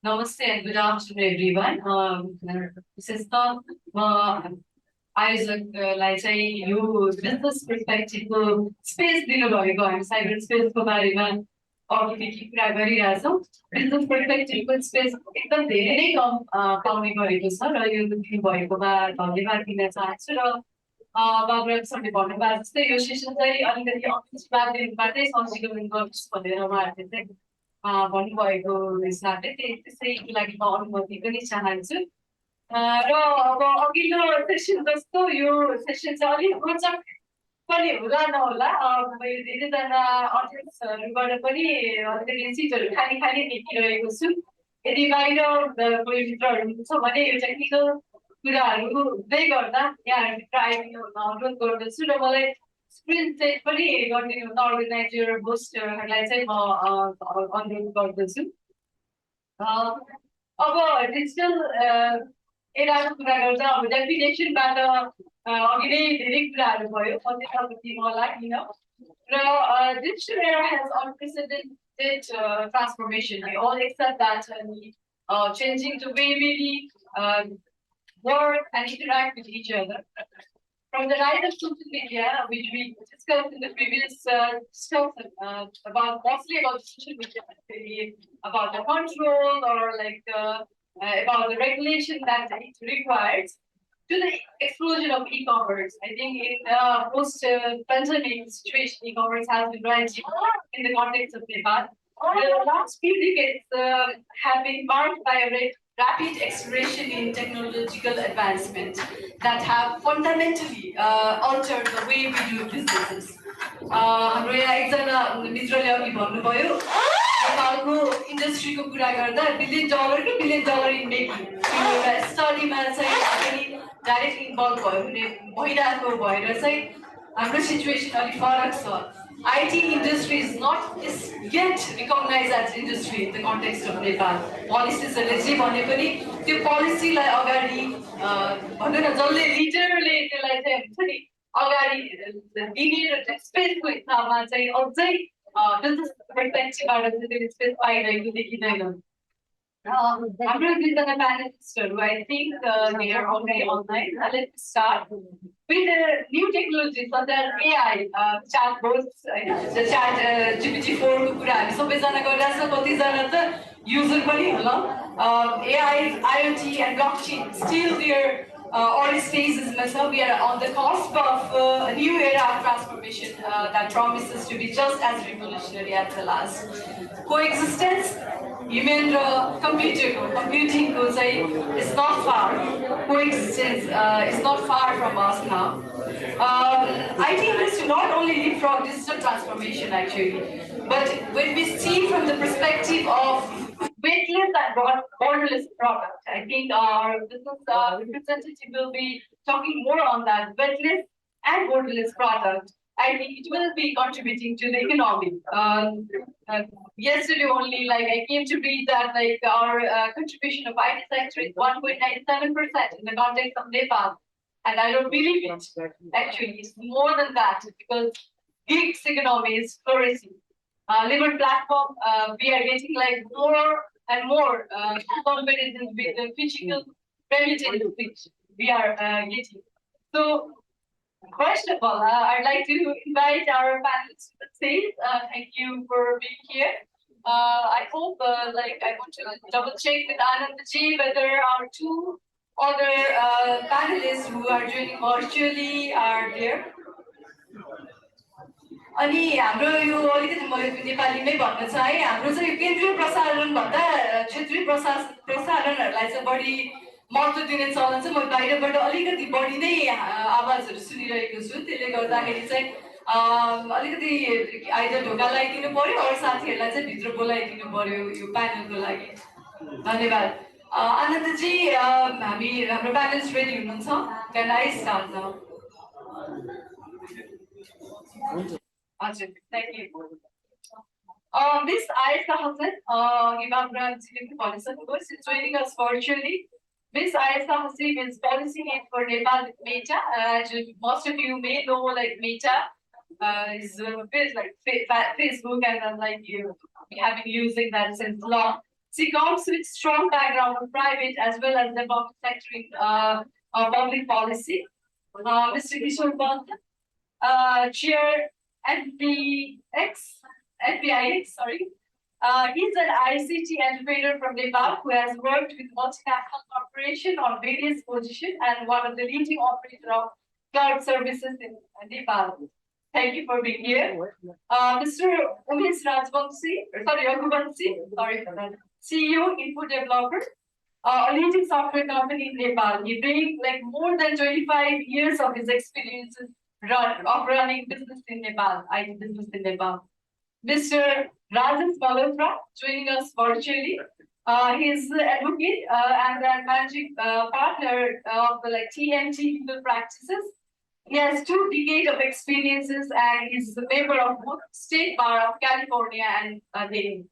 Namaste and good afternoon, everyone. This is the आयोजकलाई चाहिँ यो business पर्सपेक्टिभको space दिनुभएको हामी cyber स्पेसको बारेमा अघिदेखि कुरा गरिरहेछौँ। बिजनेस पर्सपेक्टिभको स्पेस एकदम धेरै नै कम पाउने गरेको छ र यो दिनुभएकोमा धन्यवाद दिन चाहन्छु र बाबुरामले भन्नुभएको जस्तै यो सेसन चाहिँ अलिकति अफिसबाटै संशोधन गर्नुहोस् भनेर उहाँहरूले चाहिँ भन्नुभएको हिसाबले त्यसैको लागि म अनुमति पनि चाहन्छु। र अब अघिल्लो सेसन जस्तो यो सेसन चाहिँ अलिक रोचक पनि होला नहोला। मैले धेरैजना अडियन्सहरूबाट पनि अलिकति सिटहरू खाली खाली देखिरहेको छु। यदि बाहिर कोही मित्रहरू हुनुहुन्छ भने यो टेक्निकल कुराहरू हुँदै गर्दा यहाँहरूभित्र आइदिनु अनुरोध गर्दछु र मलाई स्क्रिन सेट पनि गरिदिनु हुन अर्गनाइजर होस्टहरूलाई चाहिँ म अनुरोध गर्दछु। अब डिजिटल एराको कुरा गर्दा अब डेफिनेसनबाट अघि नै धेरै कुराहरू भयो, अझै म लाग्दिनँ र digital era has unprecedented transformation. We all accept that changing the way we work and interact with each other. From the rise of social media, which we discussed in the previous discussion mostly about social media, about the control or like about the regulation that it requires, to the explosion of e-commerce. I think in post-pandemic situation, e-commerce has been rising in the context of Nepal. The last few decades have been marked by a rapid acceleration in technological advancement that have fundamentally altered the way we do businesses. हाम्रो यहाँ एकजना मित्रले अघि भन्नुभयो नेपालको इन्डस्ट्रीको कुरा गर्दा $1 billion इन making एउटा स्टडीमा चाहिँ पनि डाइरेक्ट इन्भल्भ भइरहेको भएर चाहिँ हाम्रो सिचुएसन अलिक फरक छ। IT industry is not yet recognized as industry in the context of Nepal. Policies-हरुले जे भने पनि त्यो पोलिसीलाई अगाडि भन्नु न जसले लिडरले त्यसलाई चाहिँ हुन्छ नि अगाडि दिने र स्पेसको हिसाबमा चाहिँ अझै बिजनेस पर्सपेक्टिभबाट चाहिँ त्यो स्पेस पाइरहेको देखिँदैन। हाम्रो दुईजना प्यानलिस्टहरू I think they are already online. Let's start with the new technologies such as AI, chatbots, the chat GPT-4 को कुरा हामी सबैजना गरिरहेछ, कतिजना त युजर पनि होला। AI, IoT and blockchain still their early stages. We are on the cusp of a new era of transformation that promises to be just as revolutionary as the last. Coexistence, human computing is not far. Coexistence is not far from us now. IT industry not only leapfrog digital transformation actually, but when we see from the perspective of weightless and borderless product, I think our business representative will be talking more on that. Weightless and borderless product, I think it will be contributing to the economy. Yesterday only, like I came to read that like our contribution of IT sector is 1.97% in the context of Nepal, and I don't believe it. Actually, it's more than that because gigs economy is flourishing. Liver platform, we are getting like more and more competitive with the physical remittance which we are getting. So, first of all, I'd like to invite our panelists to the stage. Thank you for being here. I hope, like, I want to double check with Anandji whether our two other panelists who are joining virtually are there. अनि हाम्रो यो अलिकति मैले नेपालीमै भन्न चाहे, हाम्रो चाहिँ केन्द्रीय प्रसारण भन्दा क्षेत्रीय प्रसारणहरूलाई चाहिँ बढी महत्त्व दिने चलन चाहिँ म बाहिरबाट अलिकति बढी नै आवाजहरू सुनिरहेको छु। त्यसले गर्दाखेरि चाहिँ अलिकति आइदर ढोका लगाइदिनु पर्यो अरू साथीहरूलाई चाहिँ भित्र बोलाइदिनु पर्यो यो प्यानलको लागि। धन्यवाद। आनन्दजी, हाम्रो प्यानलिस्ट रेडी हुनुहुन्छ? Can I start now? Thank you. This Ayesha Hashem, is joining us virtually. Miss Ayesha Hashem is policy head for Nepal with Meta. Most of you may know, like Meta is a bit like Facebook, and like we have been using that since long. She comes with strong background of private as well as the public sector public policy. Mr. Kishor Panth, Chair NPIX, sorry. He's an ICT entrepreneur from Nepal who has worked with multinational corporations on various positions and one of the leading operators of cloud services in Nepal. Thank you for being here. Mr. Umesh Ragubanshi, sorry for that. CEO, InfoDevelopers, a leading software company in Nepal. He brings like more than 25 years of his experience of running business in Nepal, IT business in Nepal. Mr. Rajesh Malhotra joining us virtually. He is an advocate and a managing partner of the TMT legal practices. He has 2 decades of experiences and is a member of both State Bar of California and Delhi.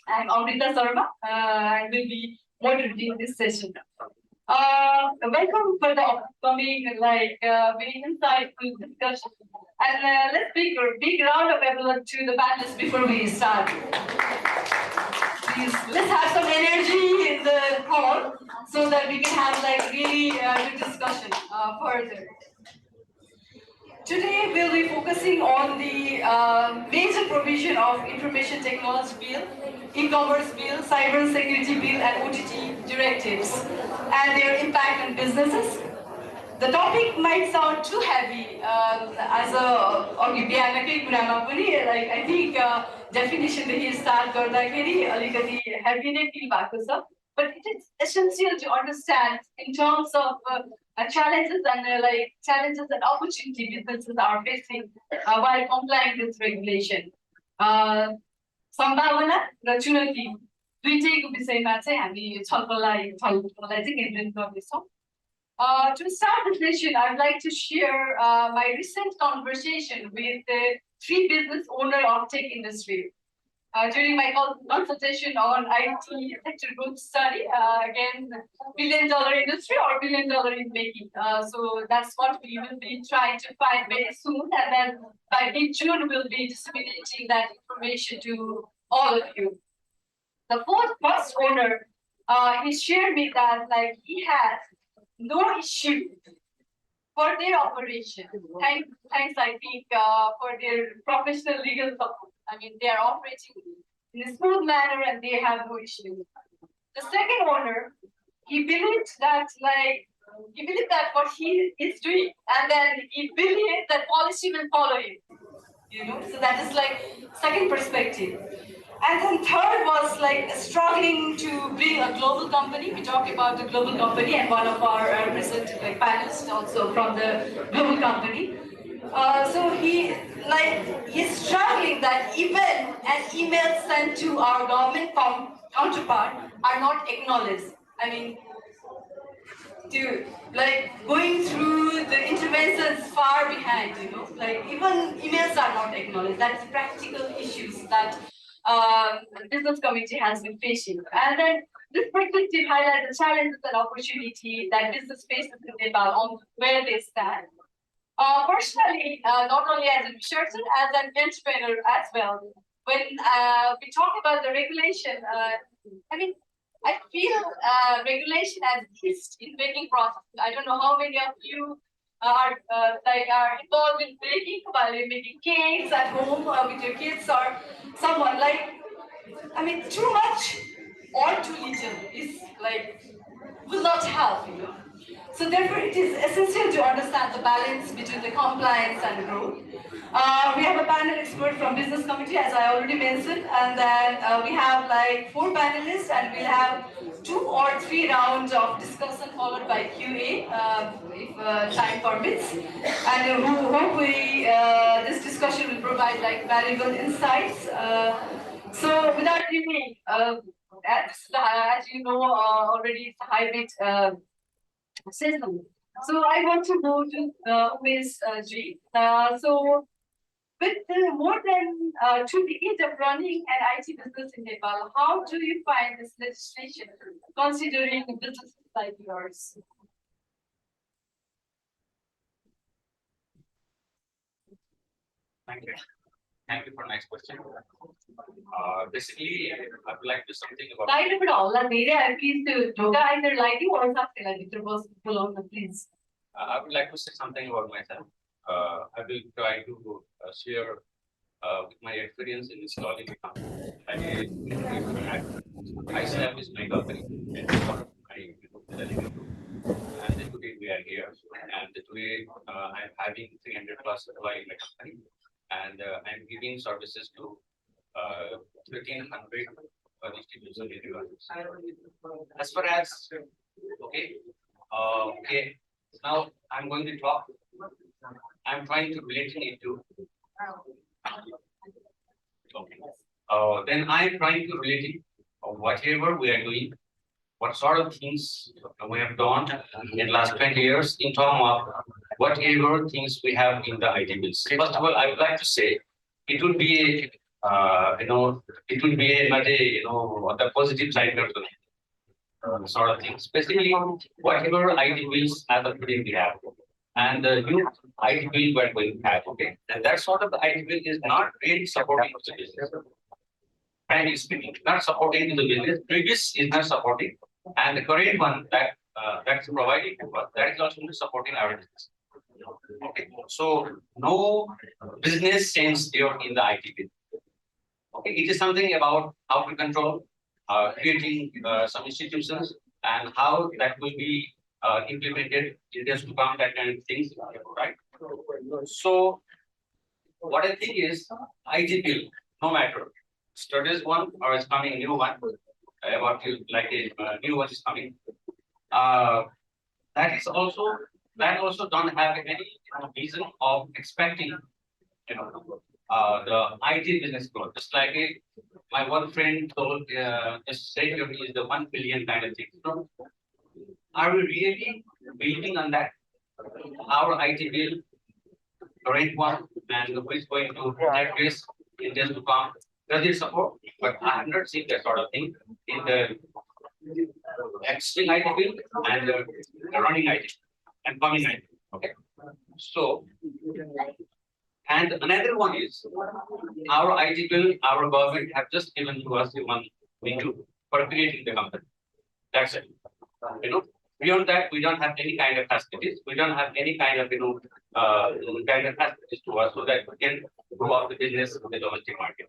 I'm Amrita Sharma and will be moderating this session. Welcome for the upcoming very insightful discussion. And let's big round of applause to the panelists before we start. Please, let's have some energy in the hall so that we can have really good discussion further. Today we'll be focusing on the major provision of information technology bill, e-commerce bill, cyber security bill, and OTT directives, and their impact on businesses. The topic might sound too heavy as a I think definition that he start alikati heavy ne feel bhako cha, but it is essential to understand in terms of challenges and opportunity businesses are facing while complying with regulation. सम्भावना र चुनौती दुईटैको विषयमा चाहिँ हामी छलफललाई चाहिँ केन्द्रित गर्दैछौँ. To start the session, I'd like to share my recent conversation with the 3 business owners of tech industry. During my consultation on IT sector growth study, again, $1 billion industry or $1 billion in making. So that's what we will be trying to find very soon. And then by mid-June, we'll be disseminating that information to all of you. The first owner, he shared me that he has no issue for their operation. Thanks, I think, for their professional legal support. I mean, they are operating in a smooth manner and they have no issue. The second owner, he believed that what he is doing, and then he believed that policy will follow him. So that is second perspective. And then third was struggling to bring a global company. We talked about the global company and one of our recent panelists also from the global company. So he's struggling that even an email sent to our government counterpart are not acknowledged. I mean, going through the interventions far behind, even emails are not acknowledged. That's practical issues that the business community has been facing. And then this perspective highlights the challenges and opportunity that business faces in Nepal on where they stand. Personally, not only as a researcher, as an entrepreneur as well, when we talk about the regulation, I feel regulation has eased in baking process. I don't know how many of you are involved in baking, while you're making cakes at home with your kids or someone. Too much or too little is will not help, So therefore, it is essential to understand the balance between the compliance and growth. We have a panel expert from business committee, as I already mentioned, and then we have 4 panelists, and we'll have 2 or 3 rounds of discussion followed by QA, if time permits. And hopefully, this discussion will provide valuable insights. So without delaying, as you know already, it's a hybrid system. So I want to go to Umesh Ji. So with more than 2 decades of running an IT business in Nepal, how do you find this legislation considering businesses like yours? Thank you. Thank you for next question. Basically, I would like to something about. Light it all. Like media, please do. Yoga either lighting or something like it was full on. Please. I would like to say something about myself. I will try to share with my experience in installing a company. I established my company and then today we are here. And today I'm having 300 plus employees in my company, and I'm giving services to 1,300 distribution areas. As far as okay, now I'm going to talk. I'm trying to relate it to. Okay. Then I'm trying to relate it whatever we are doing, what sort of things we have done in the last 20 years in terms of whatever things we have in the IT bills. First of all, I would like to say it will be a, it will be the positive side of the sort of things. Basically, whatever IT bills as of today we have, and the new IT bill we're going to have, okay, and that sort of the IT bill is not really supporting the business. Frankly speaking, not supporting the business. Previous is not supporting, and the current one that's providing to us, that is also supporting our business. Okay, so no business sense here in the IT bill. Okay, it is something about how to control, creating some institutions, and how that will be implemented in this to come, that kind of things, right? So what I think is IT bill, no matter studies one or is coming new one, about you like a new one is coming. That is also don't have any reason of expecting, the IT business growth. Just like my one friend told, just said is the 1 billion kind of thing. So are we really building on that? Our IT bill, current one, and who is going to that risk in this to come? Does it support? But I have not seen that sort of thing in the existing IT bill and the running IT and coming IT. Okay. So, and another one is our IT bill, our government have just given to us the one we do for creating the company. That's it. Beyond that, we don't have any kind of facilities. We don't have any kind of kind of facilities to us so that we can grow up the business in the domestic market.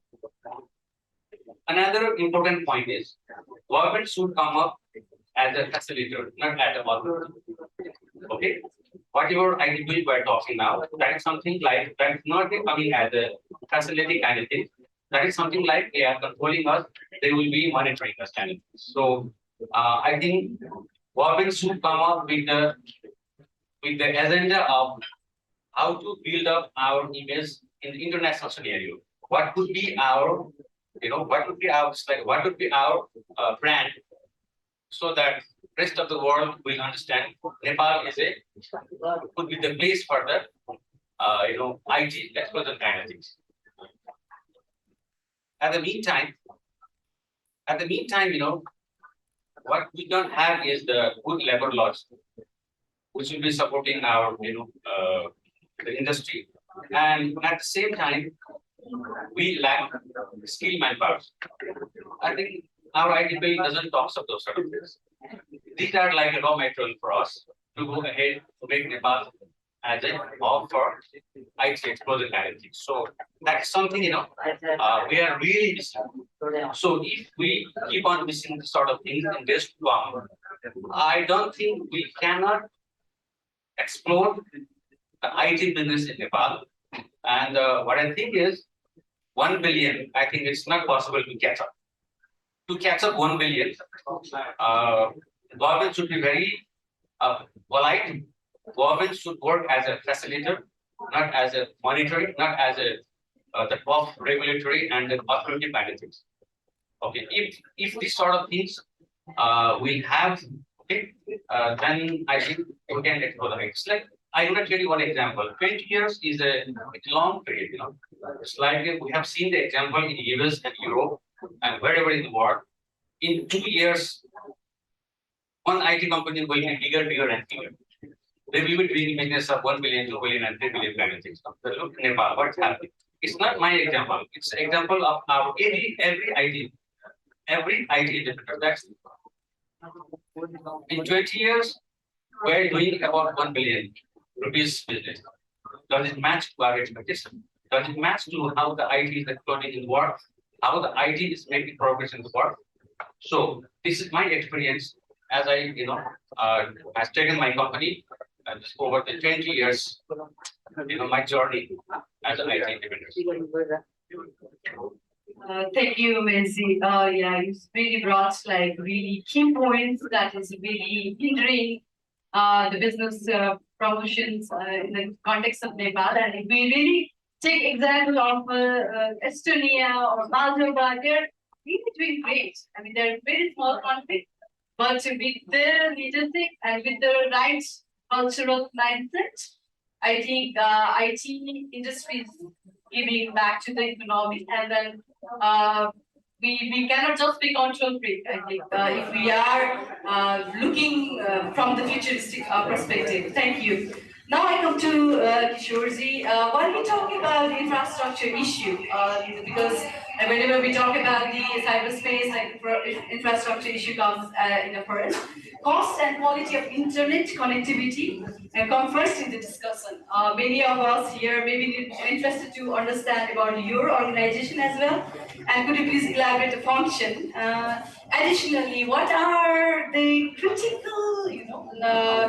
Another important point is government should come up as a facilitator, not as a authority. Okay, whatever IT bill we're talking now, that is something like that's not coming as a facility kind of thing. That is something like they are controlling us. They will be monitoring us kind of thing. So I think government should come up with the agenda of how to build up our image in the international scenario. What could be our, what would be our what would be our brand, so that rest of the world will understand Nepal is could be the place for the IT explosion kind of things. At the meantime, what we don't have is the good labor laws, which will be supporting our, the industry. And at the same time, we lack skilled manpower. I think our IT bill doesn't talk of those sort of things. These are like a raw material for us to go ahead to make Nepal as a hub for IT explosion kind of thing. So that's something, we are really missing. So if we keep on missing this sort of things in this one, I don't think we cannot explore the IT business in Nepal. And what I think is 1 billion, I think it's not possible to catch up. To catch up 1 billion, government should be very polite. Government should work as a facilitator, not as a monitoring, not as a the top regulatory and the authority benefits. Okay, if these sort of things we have, okay, then I think we can explore the next. Like I will tell you one example. 20 years is a long period, It's like we have seen the example in US and Europe and wherever in the world. In 2 years, one IT company will be bigger and bigger. They will be doing business of 1 billion, 2 billion, and 3 billion kind of things. So look, Nepal, what's happening? It's not my example. It's an example of our every IT entrepreneur. That's in 20 years, we're doing about 1 billion rupees business. Does it match to our expectation? Does it match to how the IT is exploding in the world? How the IT is making progress in the world? So this is my experience as I, has taken my company over the 20 years, my journey as an IT entrepreneur. Thank you, Messi. Yeah, you really brought like really key points that is really hindering the business promotions in the context of Nepal. And if we really take example of Estonia or Moldova, they're really doing great. I mean, they're very small countries, but with their leadership and with the right cultural mindset, I think IT industry is giving back to the economy, and then we cannot just be control freak. I think if we are looking from the futuristic perspective. Thank you. Now I come to Kishorji. Why are we talking about infrastructure issue? Because whenever we talk about the cyberspace, like infrastructure issue comes in the first. Cost and quality of internet connectivity come first in the discussion. Many of us here may be interested to understand about your organization as well. And could you please elaborate the function? Additionally, what are the critical,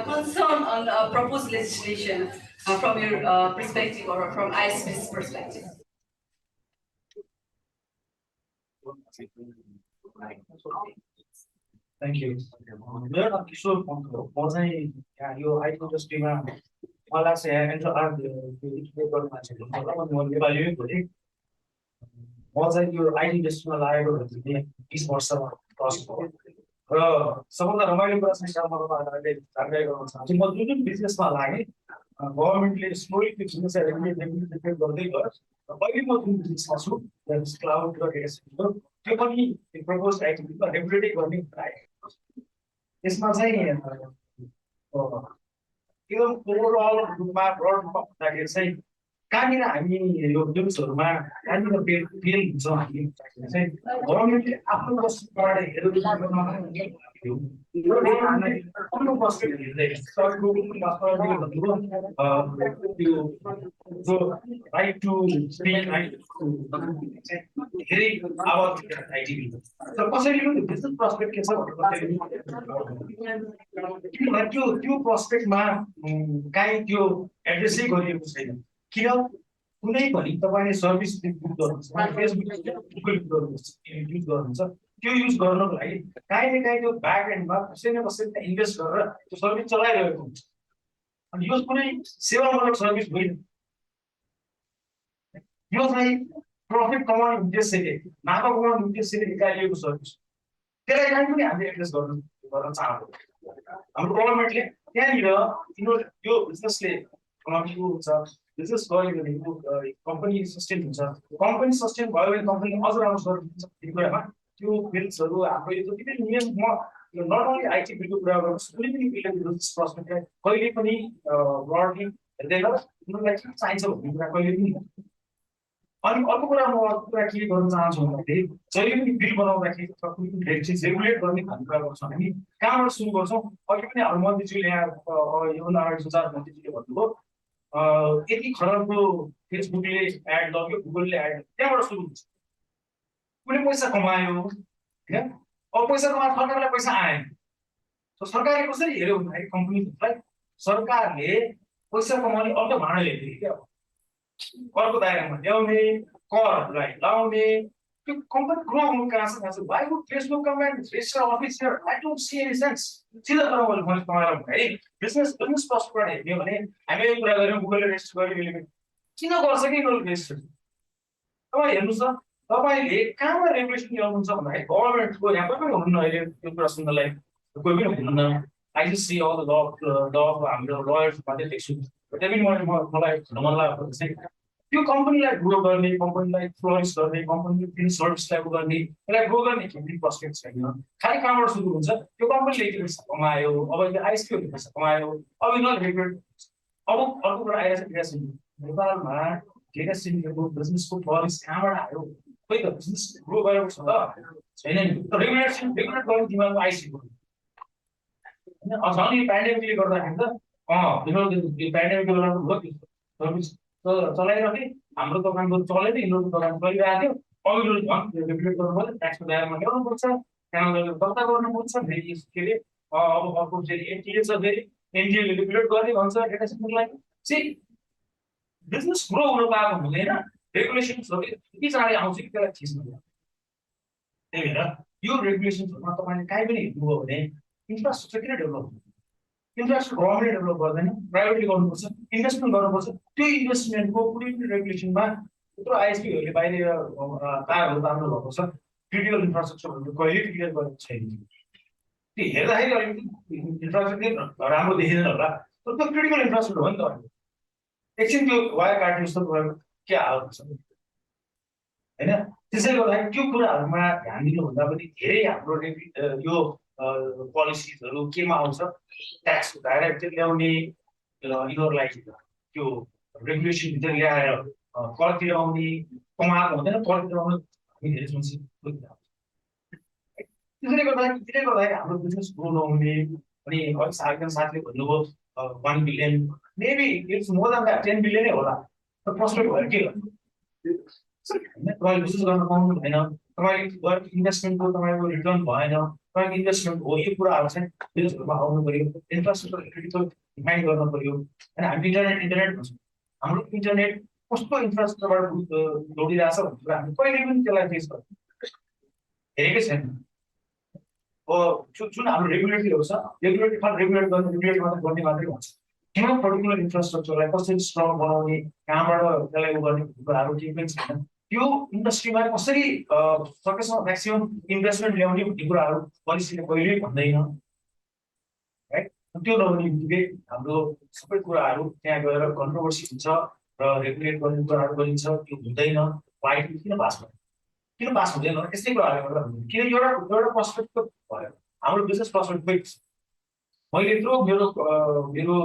concern on proposed legislation from your perspective or from Ayesha's perspective? Thank you. मेरो नाम किशोर पन्थ हो। म चाहिँ यहाँ यो IT इन्डस्ट्रीमा मलाई चाहिँ यहाँ एन्टर गर्ने मान्छे हुनुहुन्छ। म नेपाली भोलि म चाहिँ यो आइटी इन्डस्ट्रीमा लागेको 20 वर्षमा क्रस भयो र सबभन्दा रमाइलो कुरा चाहिँ सरमले जानकारी गराउन चाहन्छु। म जुन बिजनेसमा लागेँ गभर्नमेन्टले स्लोली त्यो बिजनेसलाई रेगुलेट गर्दै गयो र अहिले म जुन बिजनेसमा छु क्लाउड र डेटा सेन्टर त्यो पनि प्रपोज आइटीमा रेगुलेटै गर्ने आयो। यसमा चाहिँ एकदम ओभरअल रूपमा ब्रड रूपमा भन्दाखेरि चाहिँ कहाँनिर हामी यो न्युजहरूमा कहाँनिर फेल हुन्छ हामी चाहिँ गभर्नमेन्टले आफ्नो वस्तुबाट राइट टु स्पिक राइट धेरै आवाज आइटिभी तर कसैले पनि बिजनेस प्रस्पेक्ट के छ त्यो प्रस्पेक्टमा काहीँ त्यो एड्रेसै गरिएको छैन। किन कुनै पनि तपाईँले सर्भिस बुक गर्नुहुन्छ फेसबुक युज गर्नुहुन्छ त्यो युज गर्नको लागि काहीँ न काहीँ त्यो ब्याक एन्डमा कसै न कसैले इन्भेस्ट गरेर त्यो सर्भिस चलाइरहेको हुन्छ। अनि यो कुनै सेवामूलक सर्भिस होइन, यो चाहिँ प्रफिट कमाउने उद्देश्यले नाफा कमाउने उद्देश्यले निकालिएको सर्भिस। त्यसलाई काहीँ पनि हामीले एड्रेस गर्न चाहन्छौँ। हाम्रो गभर्नमेन्टले त्यहाँनिर यो बिजनेसले कमाएको हुन्छ, बिजनेस गऱ्यो भने कम्पनी सस्टेन हुन्छ, कम्पनी सस्टेन भयो भने कम्पनी अझ राम्रो सर्भिस दिन्छ। कुरामा त्यो फिल्ड्सहरू हाम्रो यो जति पनि नियम म नट ओन्ली आइटी फिल्डको कुरा गर्नुहोस् कुनै पनि फिल्डको बिजनेस प्रस्पेक्टलाई कहिले पनि ब्रडली हेर्दैन उनीहरूलाई के चाहिन्छ भन्ने कुरा कहिले पनि। अनि अर्को कुरा म कुरा के गर्न चाहन्छु भन्दाखेरि जहिले पनि बिल बनाउँदाखेरि कुनै पनि रेगुलेट गर्ने भन्ने कुरा गर्छौँ हामी कहाँबाट सुरु गर्छौँ। अघि पनि हाम्रो मन्त्रीज्यूले यहाँ योभन्दा अगाडि सुचार मन्त्रीज्यूले भन्नुभयो यति खरबको फेसबुकले एड लग्यो गुगलले एड त्यहाँबाट सुरु हुन्छ। कुनै पैसा कमायो होइन, अब पैसा कमाएर सरकारलाई पैसा आएन। सरकारले कसरी हेऱ्यो भन्दाखेरि कम्पनीहरूलाई सरकारले पैसा कमाउने अर्को भाँडो हेर्ने क्या करको दायरामा ल्याउने करलाई लाउने त्यो कम्पनी ग्रो हुनु कहाँ छ। Why would Facebook comment register office here I don't see any sense. सिधा कुरा मैले तपाईँलाई भने बिजनेस प्रस्पेक्टबाट हेर्ने भने हामीले कुरा गऱ्यौँ गुगलले रेजिस्टर गर्यो किन गर्छ कि गुगल रेजिस्टर। तपाईँ हेर्नुहोस् त तपाईँले कहाँबाट रेगुलेसन ल्याउनुहुन्छ भन्दाखेरि गभर्नमेन्टको यहाँ कोही पनि हुनुहुन्न अहिले त्यो कुरा सुन्नलाई कोही पनि हुनुहुन्न। आइसिसी अल ल हाम्रो लयर्स मात्रै देख्छु त्यही पनि मलाई मन लागेको चाहिँ त्यो कम्पनीलाई ग्रो गर्ने कम्पनीलाई फ्लोरिस गर्ने कम्पनीले फेरि सर्भिसलाई गर्ने यसलाई ग्रो गर्ने केही प्रस्पेक्ट छैन। खालि कहाँबाट सुरु हुन्छ त्यो कम्पनीले यति पैसा कमायो अब आइसिसीले पैसा कमायो अब यिनीहरूले रेगुलेट। अब अर्को कुरा आइरहेको छ नेपालमा लेगासीको बिजनेसको पलिसी कहाँबाट आयो खोइ त बिजनेस ग्रो गरेको छ त छैन नि त रेगुलेट गर्ने दिमागमा आइसक्यो हैन अझ नि पेन्डेमिकले गर्दाखेरि त यो पेन्डेमिकले गर्दा हो सर्भिस चलाइराखे हाम्रो दोकानको चलेन यिनीहरूको दोकान चलिरहेको थियो अघिल्लो झन् रेगुलेट गर्नु पर्छ ट्याक्सको दायरामा ल्याउनु पर्छ त्यहाँ गएर दर्ता गर्नुपर्छ फेरि के अरे अब अर्को फेरि एनटिएस छ फेरि एनटिएले रेगुलेट गर्ने भन्छ डेटा सेन्टरलाई चाहिँ बिजनेस ग्रो हुनु पाएको हुँदैन रेगुलेसन्सहरू यति चाँडै आउँछ कि त्यसलाई थिच्नु त्यही भएर यो रेगुलेसन्सहरूमा तपाईँले काहीँ पनि हेर्नुभयो भने इन्फ्रास्ट्रक्चर किन डेभलप हुन्छ इन्फ्रास्ट्रक्चर गभर्मेन्टले डेभलप गर्दैन प्राइभेटले गर्नुपर्छ इन्भेस्टमेन्ट गर्नुपर्छ त्यो इन्भेस्टमेन्टको कुनै पनि रेगुलेसनमा यत्रो आइएसपीहरूले बाहिर तारहरू तान्नु भएको छ क्रिटिकल इन्फ्रास्ट्रक्चरहरू कहिले क्लियर गरेको छैन त्यो हेर्दाखेरि अलिकति इन्फ्रास्ट्रक्चर राम्रो देखिँदैन होला तर त्यो क्रिटिकल इन्फ्रास्ट्रक्चर हो नि त एकछिन त्यो वायर काट्नु जस्तो के हालत छ होइन त्यसैले गर्दाखेरि त्यो कुराहरूमा ध्यान दिनुभन्दा पनि धेरै हाम्रो यो पोलिसिजहरू केमा आउँछ ट्याक्सको दायरा भित्र ल्याउने यिनीहरूलाई त्यो रेगुलेसन भित्र ल्याएर कर तिराउने कमाएको हुँदैन कर तिराउनु हामी धेरै सोच्छौँ त्यसैले गर्दाखेरि हाम्रो बिजनेस ग्रो नहुने अनि अघि एकजना साथीले भन्नुभयो 1 billion maybe it's more than that 10 बिलियनै होला तर प्रस्पेक्ट भएर के गर्नु तपाईँले बिजनेस गर्न पाउनु हुँदैन तपाईँले इन्भेस्टमेन्टको तपाईँको रिटर्न भएन तपाईँको इन्भेस्टमेन्ट हो यो कुराहरू चाहिँ बिजनेसहरूमा आउनु पर्यो इन्फ्रास्ट्रक्चर क्रिटिकल डिफाइन गर्नु पर्यो होइन हामी इन्टरनेट भन्छौँ हाम्रो इन्टरनेट कस्तो इन्फ्रास्ट्रक्चरबाट जोडिरहेछ भन्ने कुरा हामी कहिले पनि त्यसलाई फेस गर्छौँ हेरेकै छैन जुन हाम्रो रेगुलेटरीहरू छ रेगुलेटरी रेगुलेट गर्ने मात्रै भन्छ किन पर्टिकुलर इन्फ्रास्ट्रक्चरलाई कसरी स्ट्रङ बनाउने कहाँबाट त्यसलाई उ गर्ने कुराहरू केही पनि छैन त्यो इन्डस्ट्रीमा कसरी सकेसम्म म्याक्सिमम इन्भेस्टमेन्ट ल्याउने भन्ने कुराहरू पोलिसीले कहिल्यै भन्दैन है त्यो नहुने बित्तिकै हाम्रो सबै कुराहरू त्यहाँ गएर कन्ट्रोभर्सी हुन्छ र रेगुलेट गर्ने कुराहरू गरिन्छ त्यो हुँदैन वाइट किन पास हुँदैन यस्तै कुराहरूले गर्दा हुँदैन किन एउटा पर्सपेक्टिभ भयो हाम्रो बिजनेस पर्सपेक्टिभ मैले यत्रो मेरो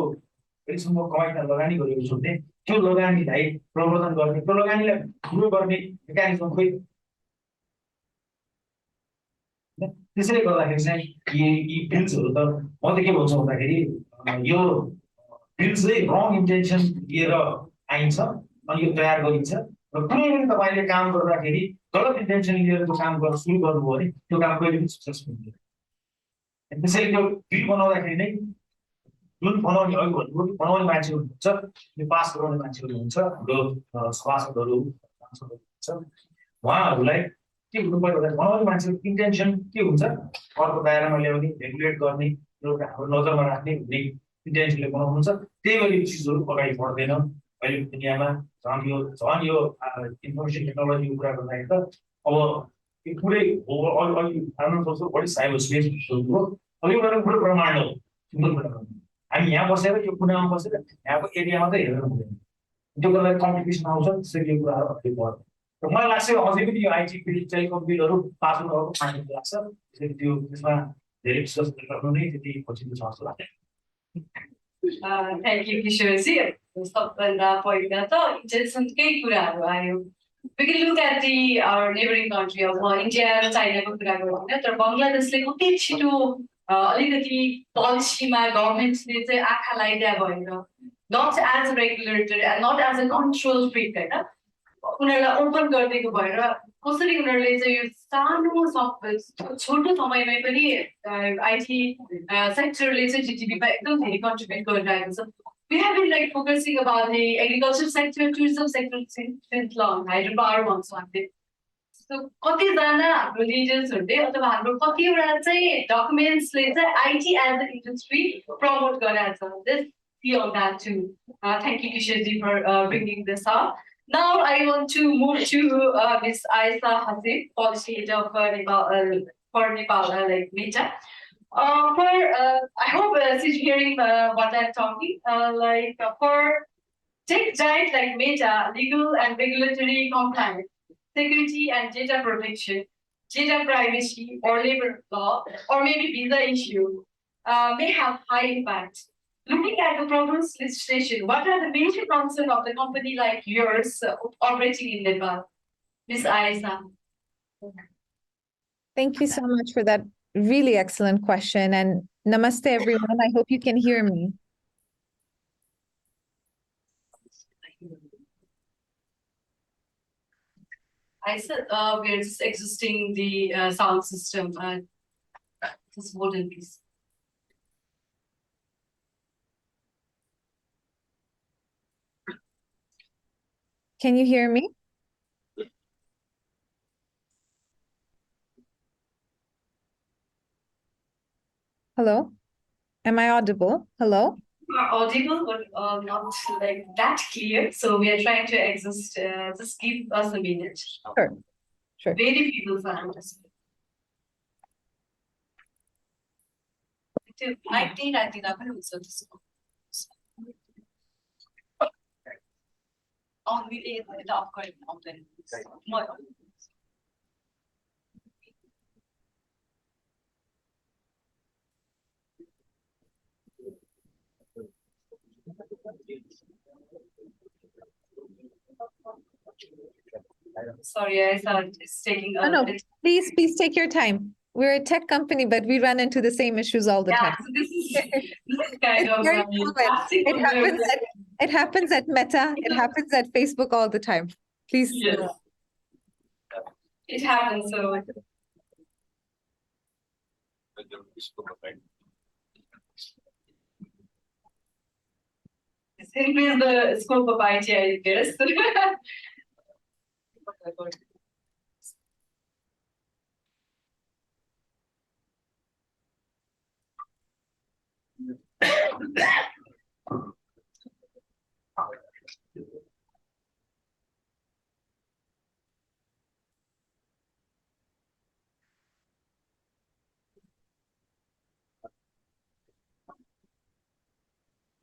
यसम्म कमाइमा लगानी गरेको छु भने त्यो लगानीलाई प्रवर्धन गर्ने त्यो लगानीलाई ग्रो गर्ने मेकानिजम खोइ त्यसैले गर्दाखेरि चाहिँ यी बिल्सहरू त म त के भन्छु भन्दाखेरि यो बिल चाहिँ रङ इन्टेन्सन लिएर आइन्छ अनि यो तयार गरिन्छ र कुनै पनि तपाईँले काम गर्दाखेरि गलत इन्टेन्सन लिएर त्यो काम गर्न सुरु गर्नुभयो भने त्यो काम कहिले पनि सक्सेसफुल हुँदैन त्यसैले त्यो बिल बनाउँदाखेरि नै जुन बनाउने अघि भन्नुभयो कि बनाउने मान्छेहरू हुन्छ यो पास गराउने मान्छेहरू हुन्छ हाम्रो सभासदहरू हुन्छ उहाँहरूलाई के हुनु पर्यो भने बनाउने मान्छेको इन्टेन्सन के हुन्छ अर्को दायरामा ल्याउने रेगुलेट गर्ने एउटा हाम्रो नजरमा राख्ने भन्ने इन्टेन्सनले बनाउनुहुन्छ त्यही गरी चिजहरू अगाडि बढ्दैन अहिलेको दुनियाँमा झन् यो इन्फर्मेसन टेक्नोलोजीको कुरा गर्दाखेरि त अब यो पुरै अघि बढी साइबर स्पेस हो अब यो कुरा पुरै ब्रह्माण्ड हो हामी यहाँ बसेर यो कुनामा बसेर यहाँको एरिया मात्रै हेरेर हुँदैन त्यो गर्दा कम्प्लिकेसन आउँछ त्यसरी यो कुराहरू अगाडि बढ्छ र मलाई लाग्छ अझै पनि यो आइटी बिल टेलिकम बिलहरू पास हुनुको मान्य लाग्छ त्यसरी त्यो त्यसमा धेरै विश्वास गर्नु नै त्यति पछिल्लो छ जस्तो लाग्छ Thank you, Kishor ji. सबभन्दा पहिला त इन्टेन्सनकै कुराहरू आयो. We can look at our neighboring country of India र चाइनाको कुरा गर्दैन तर बङ्गलादेशले कति छिटो अलिकति पोलिसीमा गभर्मेन्टले चाहिँ आँखा लगाइदिया भएर not as a regulator not as a control freak होइन उनीहरूलाई ओपन गरिदिएको भएर कसरी उनीहरूले चाहिँ यो सानो छोटो समयमै पनि आइटी सेक्टरले चाहिँ जिडिपीमा एकदम धेरै कन्ट्रिब्युट गरिरहेको छ We have been like focusing about the agriculture sector, tourism sector since long, hydropower also on it. So, कतिजना हाम्रो लिडर्सहरूले अथवा हाम्रो कतिवटा चाहिँ डकुमेन्ट्सले चाहिँ IT as an industry promote गरेको छ. Let's see on that too. Thank you, Kishor ji, for bringing this up. Now, I want to move to Ms. Ayesha, policy leader for Nepal, like Meta. I hope she's hearing what I'm talking. For tech giant like Meta, legal and regulatory compliance, security and data protection, data privacy or labor law, or maybe visa issue may have high impact. Looking at the progress legislation, what are the major concerns of the company like yours operating in Nepal? Ms. Ayesha. Thank you so much for that really excellent question. And namaste, everyone. I hope you can hear me. I said we're just existing the sound system. Just hold in, please. Can you hear me? Hello? Am I audible? Hello? You are audible, but not like that clear. So we are trying to exist. Just give us a minute. Sure. Sure. Very feeble sound. Sorry, I thought it's taking a No, bit. please take your time. We're a tech company, but we run into the same issues all the Yeah, time. so this is kind It's of very common. classic It happens at Meta. It happens at Facebook all the time. Please. Yes. It happens. So it's increase the scope of IIDS.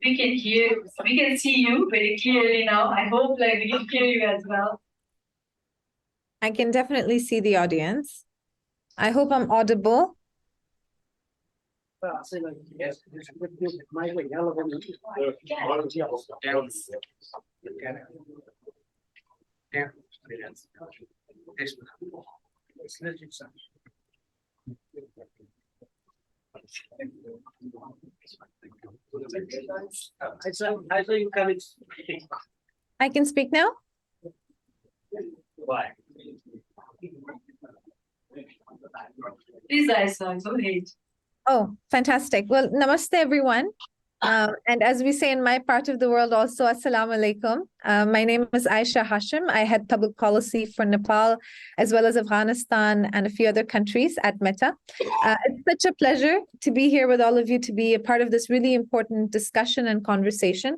We can see you very clearly now. I hope like we can hear you as well. I can definitely see the audience. I hope I'm audible. I can speak now? Why? Please, Ayesha, go ahead. Oh, fantastic. Well, namaste, everyone. And as we say in my part of the world also, assalamu alaikum. My name is Ayesha Hashem. I head public policy for Nepal, as well as Afghanistan and a few other countries at Meta. It's such a pleasure to be here with all of you, to be a part of this really important discussion and conversation.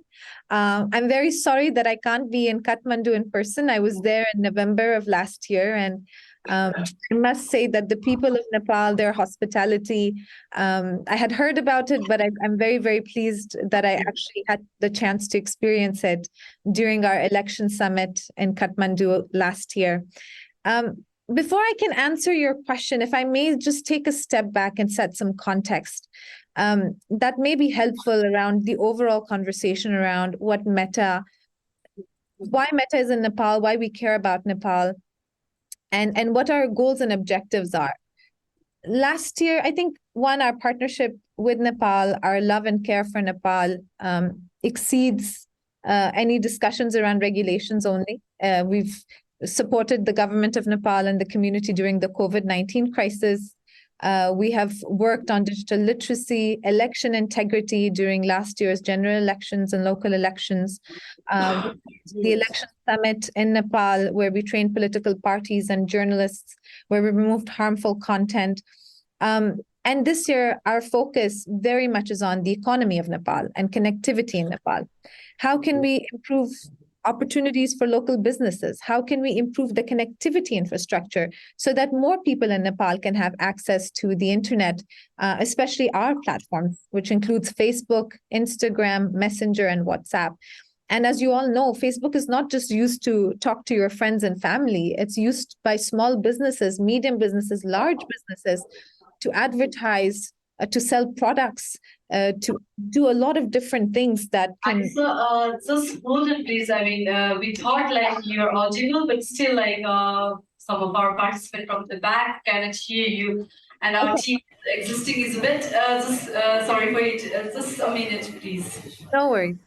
I'm very sorry that I can't be in Kathmandu in person. I was there in November of last year, and I must say that the people of Nepal, their hospitality, I had heard about it, but I'm very, very pleased that I actually had the chance to experience it during our election summit in Kathmandu last year. Before I can answer your question, if I may just take a step back and set some context that may be helpful around the overall conversation around what Meta, why Meta is in Nepal, why we care about Nepal, and what our goals and objectives are. Last year, I think, our partnership with Nepal, our love and care for Nepal exceeds any discussions around regulations only. We've supported the government of Nepal and the community during the COVID-19 crisis. We have worked on digital literacy, election integrity during last year's general elections and local elections. The election summit in Nepal, where we trained political parties and journalists, where we removed harmful content. And this year, our focus very much is on the economy of Nepal and connectivity in Nepal. How can we improve opportunities for local businesses? How can we improve the connectivity infrastructure so that more people in Nepal can have access to the internet, especially our platforms, which includes Facebook, Instagram, Messenger, and WhatsApp. And as you all know, Facebook is not just used to talk to your friends and family. It's used by small businesses, medium businesses, large businesses to advertise to sell products, to do a lot of different things that can. So, just hold it, please. I mean, we thought like you're audible, but still, like some of our participants from the back cannot hear you, and our team existing is a bit. Sorry for it. Just a minute, please. No worries.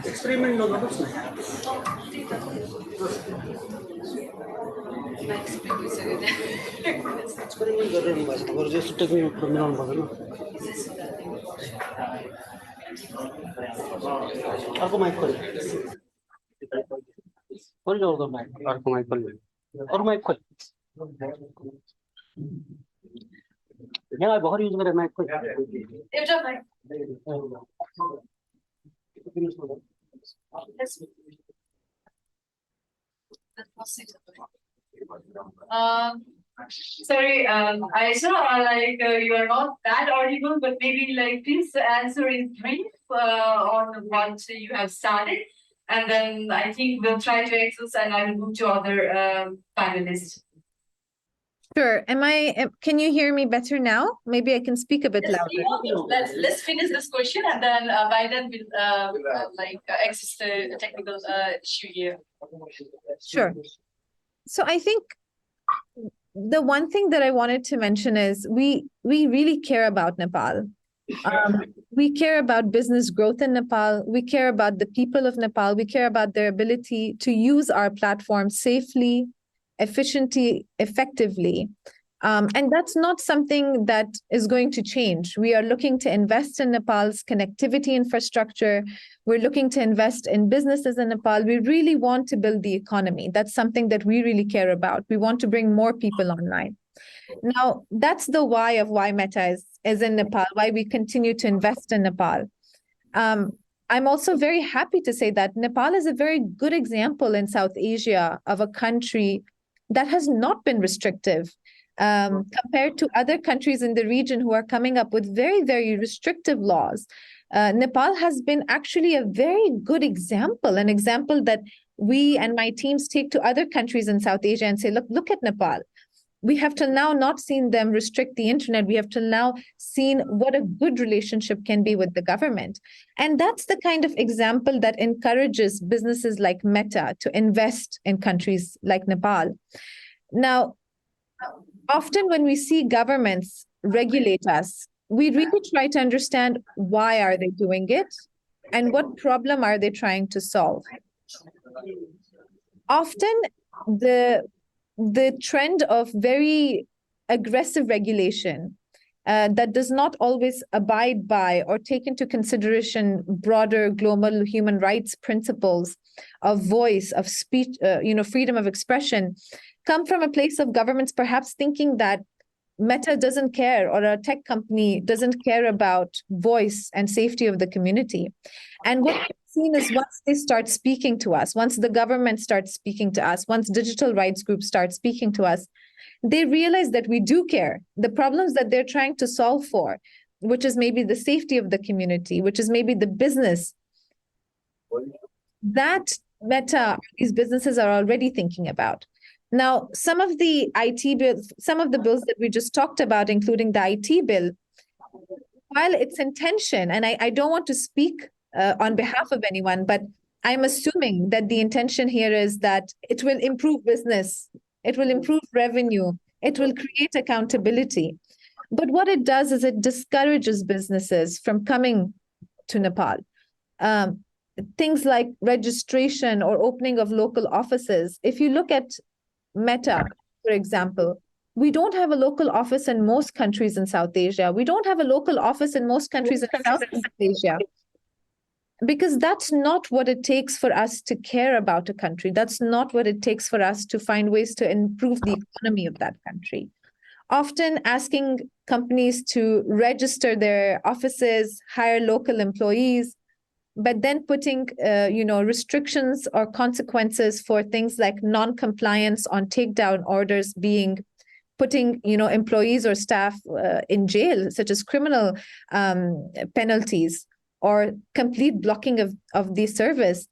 Experiment गर्नुहोस् न experiment गरिरहनु भएको छ तपाईहरु जस्तो technique मिलाउनु पर्दैन अर्को माइक खोल्नु खोल्नु अर्को माइक खोल्नु अरु माइक खोल्नु यहाँ भर्खर युज गरेर माइक खोल्नु एउटा mic Sorry, Ayesha, like you are not that audible, but maybe like please answer in brief on what you have started, and then I think we'll try to access and I will move to other panelists. Sure. Can you hear me better now? Maybe I can speak a bit louder. Let's finish this question, and then by then we'll access the technical issue here. Sure. So I think the one thing that I wanted to mention is we really care about Nepal. We care about business growth in Nepal. We care about the people of Nepal. We care about their ability to use our platform safely, efficiently, effectively. And that's not something that is going to change. We are looking to invest in Nepal's connectivity infrastructure. We're looking to invest in businesses in Nepal. We really want to build the economy. That's something that we really care about. We want to bring more people online. Now, that's the why of why Meta is in Nepal, why we continue to invest in Nepal. I'm also very happy to say that Nepal is a very good example in South Asia of a country that has not been restrictive compared to other countries in the region who are coming up with very, very restrictive laws. Nepal has been actually a very good example, an example that we and my teams take to other countries in South Asia and say, look at Nepal. We have till now not seen them restrict the internet. We have till now seen what a good relationship can be with the government. And that's the kind of example that encourages businesses like Meta to invest in countries like Nepal. Now, often when we see governments regulate us, we really try to understand why are they doing it and what problem are they trying to solve. Often the trend of very aggressive regulation that does not always abide by or take into consideration broader global human rights principles of voice, of speech, freedom of expression, come from a place of governments perhaps thinking that Meta doesn't care or a tech company doesn't care about voice and safety of the community. And what we've seen is once they start speaking to us, once the government starts speaking to us, once digital rights groups start speaking to us, they realize that we do care. The problems that they're trying to solve for, which is maybe the safety of the community, which is maybe the business, that Meta, these businesses are already thinking about. Now, some of the IT bills, some of the bills that we just talked about, including the IT bill, while its intention, and I don't want to speak on behalf of anyone, but I'm assuming that the intention here is that it will improve business, it will improve revenue, it will create accountability. But what it does is it discourages businesses from coming to Nepal. Things like registration or opening of local offices. If you look at Meta, for example, we don't have a local office in most countries in South Asia. We don't have a local office in most countries in Southeast Asia. Because that's not what it takes for us to care about a country. That's not what it takes for us to find ways to improve the economy of that country. Often asking companies to register their offices, hire local employees, but then putting restrictions or consequences for things like non-compliance on takedown orders being putting, employees or staff in jail, such as criminal penalties or complete blocking of the service,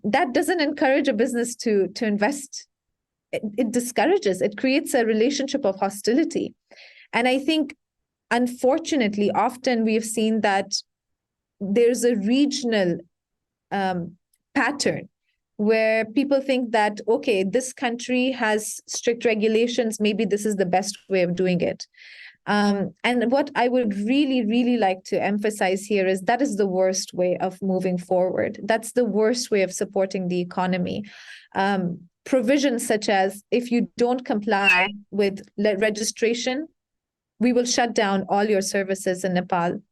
that doesn't encourage a business to invest. It discourages, it creates a relationship of hostility. And I think, unfortunately, often we have seen that there's a regional pattern where people think that, okay, this country has strict regulations, maybe this is the best way of doing it. And what I would really, really like to emphasize here is that is the worst way of moving forward. That's the worst way of supporting the economy. Provisions such as, if you don't comply with registration, we will shut down all your services in Nepal.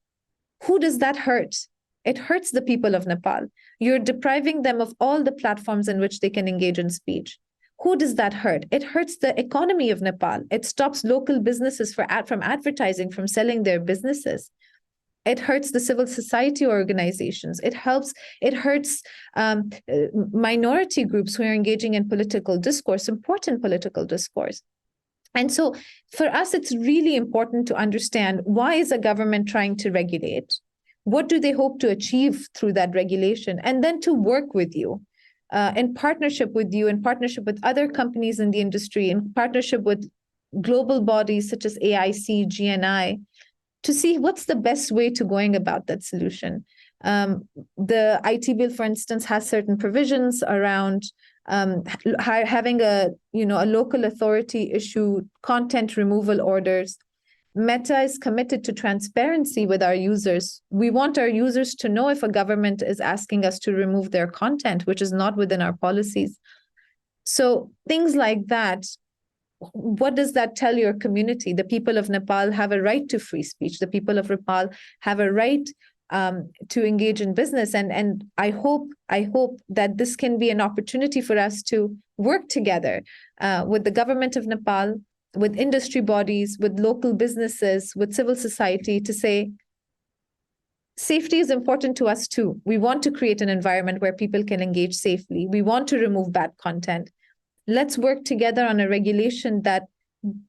Who does that hurt? It hurts the people of Nepal. You're depriving them of all the platforms in which they can engage in speech. Who does that hurt? It hurts the economy of Nepal. It stops local businesses from advertising, from selling their businesses. It hurts the civil society organizations. It hurts minority groups who are engaging in political discourse, important political discourse. And so for us, it's really important to understand, why is a government trying to regulate? What do they hope to achieve through that regulation? And then to work with you, in partnership with you, in partnership with other companies in the industry, in partnership with global bodies such as AIC, GNI, to see what's the best way to going about that solution. The IT bill, for instance, has certain provisions around having a local authority issue content removal orders. Meta is committed to transparency with our users. We want our users to know if a government is asking us to remove their content, which is not within our policies. So things like that, what does that tell your community? The people of Nepal have a right to free speech. The people of Nepal have a right to engage in business. And I hope that this can be an opportunity for us to work together with the government of Nepal, with industry bodies, with local businesses, with civil society, to say, safety is important to us too. We want to create an environment where people can engage safely. We want to remove bad content. Let's work together on a regulation that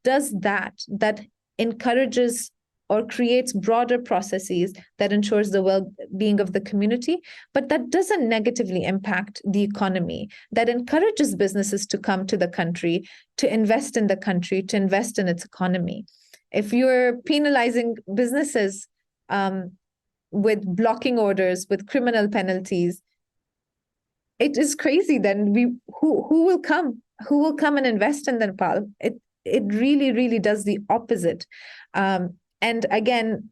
does that encourages or creates broader processes that ensures the well-being of the community, but that doesn't negatively impact the economy, that encourages businesses to come to the country, to invest in the country, to invest in its economy. If you're penalizing businesses with blocking orders, with criminal penalties, it is crazy. Then who will come? Who will come and invest in Nepal? It really, really does the opposite. And again,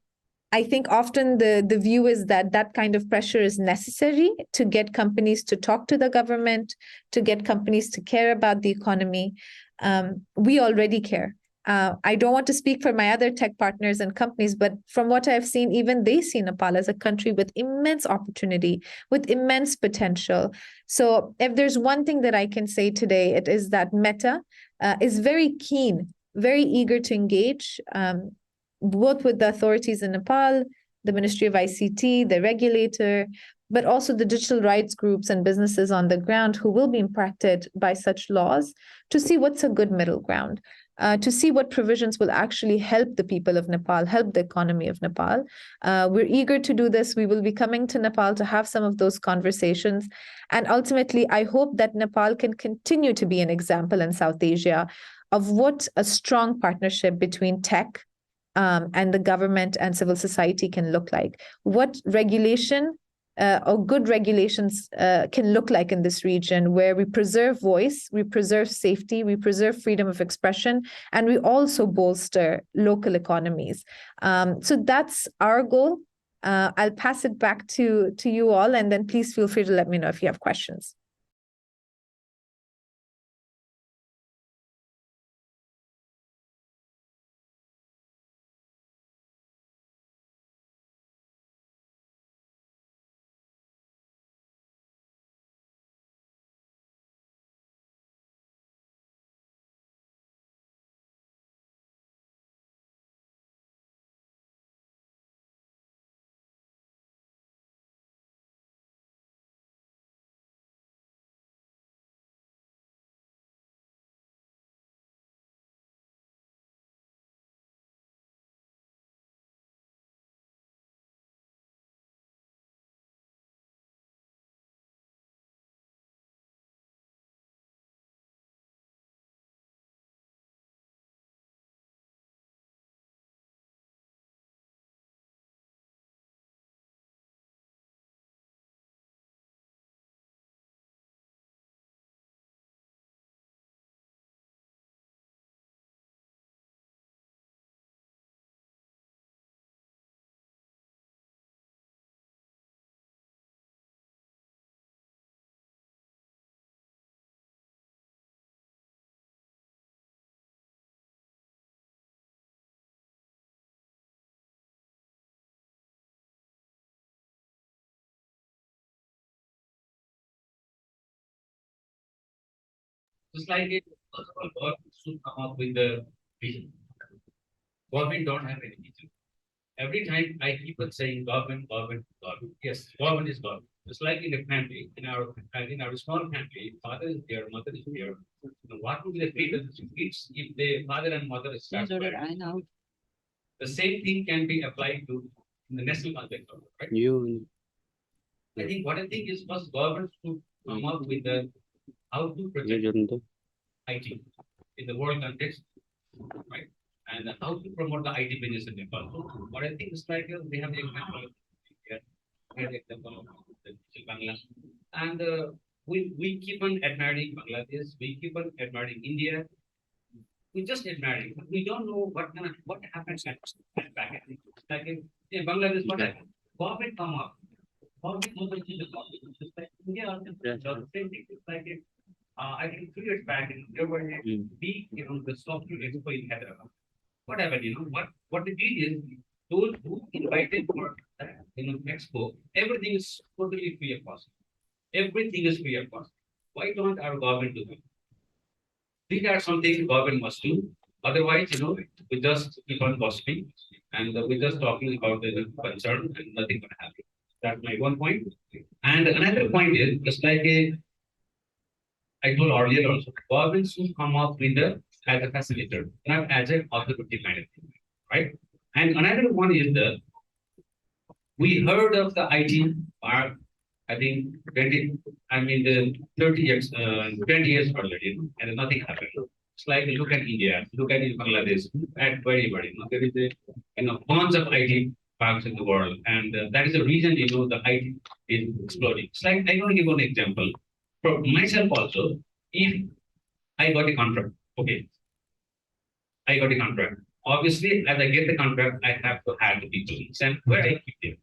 I think often the view is that kind of pressure is necessary to get companies to talk to the government, to get companies to care about the economy. We already care. I don't want to speak for my other tech partners and companies, but from what I've seen, even they see Nepal as a country with immense opportunity, with immense potential. So if there's one thing that I can say today, it is that Meta is very keen, very eager to engage, both with the authorities in Nepal, the Ministry of ICT, the regulator, but also the digital rights groups and businesses on the ground who will be impacted by such laws, to see what's a good middle ground, to see what provisions will actually help the people of Nepal, help the economy of Nepal. We're eager to do this. We will be coming to Nepal to have some of those conversations. And ultimately, I hope that Nepal can continue to be an example in South Asia of what a strong partnership between tech and the government and civil society can look like. What regulation or good regulations can look like in this region, where we preserve voice, we preserve safety, we preserve freedom of expression, and we also bolster local economies. So that's our goal. I'll pass it back to you all, and then please feel free to let me know if you have questions. Just like it, first of all, government should come up with the vision. Government don't have any vision. Every time I keep on saying government, government, government. Yes, government is government. Just like in a family, in our small family, father is there, mother is there. What will be the fate of the kids if the father and mother start fighting? The same thing can be applied to the national context, right? I think what I think is first government to come up with the how to protect IT in the world context, right? And how to promote the IT business in Nepal. So what I think is like we have the example of India, we have the example of the Bangladesh, and we keep on admiring Bangladesh, we keep on admiring India. We just admiring, but we don't know what happens at back. Like in Bangladesh, what happened? Government come up. Government change the government. Just like India also the same thing. It's like I think 3 years back, there were big, the software expo in Hyderabad. What happened? What they did is those who invited for expo, everything is totally free of cost. Everything is free of cost. Why don't our government do it? These are something government must do. Otherwise, we just keep on gossiping and we're just talking about the concern and nothing gonna happen. That's my one point. And another point is just like I told earlier also, government should come up with as a facilitator, not as an authority kind of thing, right? And another one is we heard of the IT part, I think 30 years, 20 years already, and nothing happened. It's like look at India, look at Bangladesh, at everybody. There is tons of IT parks in the world, and that is the reason the IT is exploding. It's like I want to give one example for myself also. If I got a contract, okay, I got a contract. Obviously, as I get the contract, I have to hire the people. And where I keep them,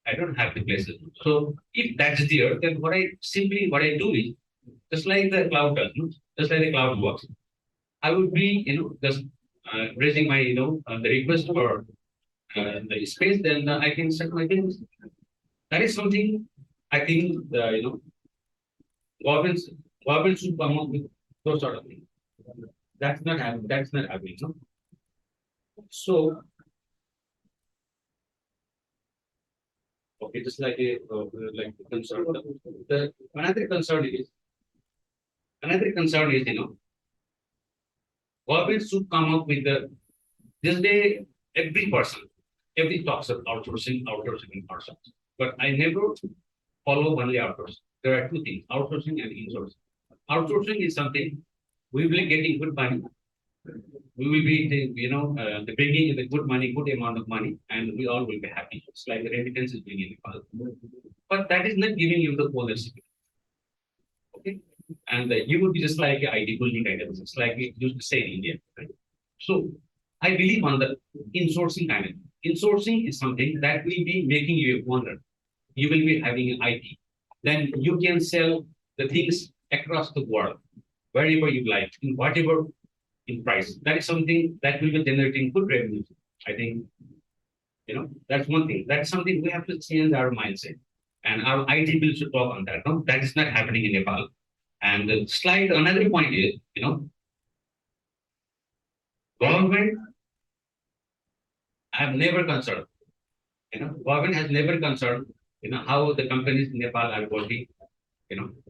I don't have the places. So if that's there, then what I do is just like the cloud does, just like the cloud works. I would be, just raising my, the request for the space, then I can set my business. That is something I think government should come up with those sort of things. That's not happening. No? So okay, just like a concern. Another concern is government should come up with this day every talks of outsourcing. But I never follow only outsourcing. There are two things: outsourcing and insourcing. Outsourcing is something we will be getting good money. We will be, bringing in the good money, good amount of money, and we all will be happy. It's like the remittance is bringing Nepal. But that is not giving you the ownership. Okay? And you would be just like an IT bully kind of business, like we used to say in India. Right? So I believe on the insourcing kind of. Insourcing is something that will be making you a owner. You will be having an IT. Then you can sell the things across the world, wherever you like, in whatever in price. That is something that will be generating good revenue. I think, that's one thing. That's something we have to change our mindset. And our IT will should talk on that. No? That is not happening in Nepal. And the slide, another point is, government have never concerned. Government has never concerned, how the companies in Nepal are working.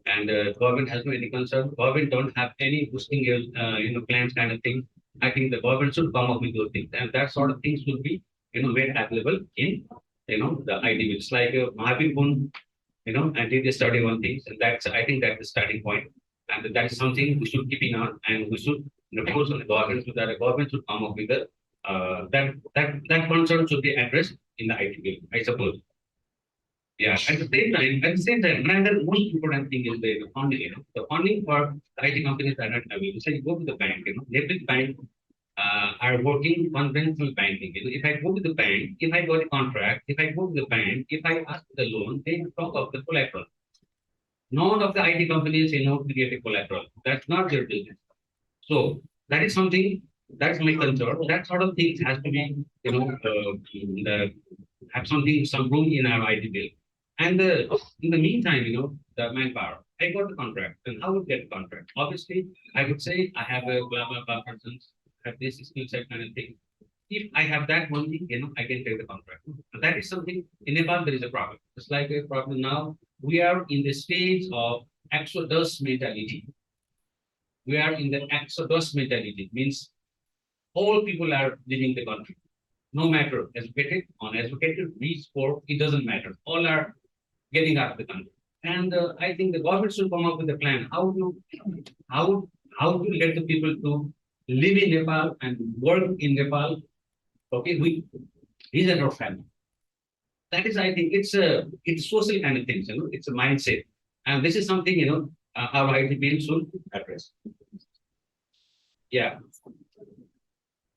And government has no any concern. Government don't have any boosting, plans kind of thing. I think the government should come up with those things, and that sort of things will be, made available in, the ID. It's like Mahabir, and did a study on things, and I think that's the starting point, and that is something we should keep in on, and we should, force on the government so that the government should come up with that concern should be addressed in the IT bill, I suppose. Yeah, at the same time, another most important thing is the funding. The funding for the IT companies are not available. So you go to the bank, every bank are working conventional banking. If I go to the bank, if I got a contract, if I go to the bank, if I ask for the loan, they talk of the collateral. None of the IT companies, create a collateral. That's not their business. So that is something, that's my concern. That sort of things has to be, have some room in our IT bill. And in the meantime, the manpower. I got the contract. Then how would get the contract? Obviously, I would say I have a blah blah blah person, have this skill set kind of thing. If I have that one thing, I can take the contract. So that is something in Nepal there is a problem. It's like a problem now. We are in the stage of exodus mentality. We are in the exodus mentality. Means all people are leaving the country. No matter educated, uneducated, rich, poor, it doesn't matter. All are getting out of the country. And I think the government should come up with a plan how to let the people to live in Nepal and work in Nepal. Okay, these are our family. That is, I think, it's social kind of things. It's a mindset, and this is something our IT team should address. Yeah.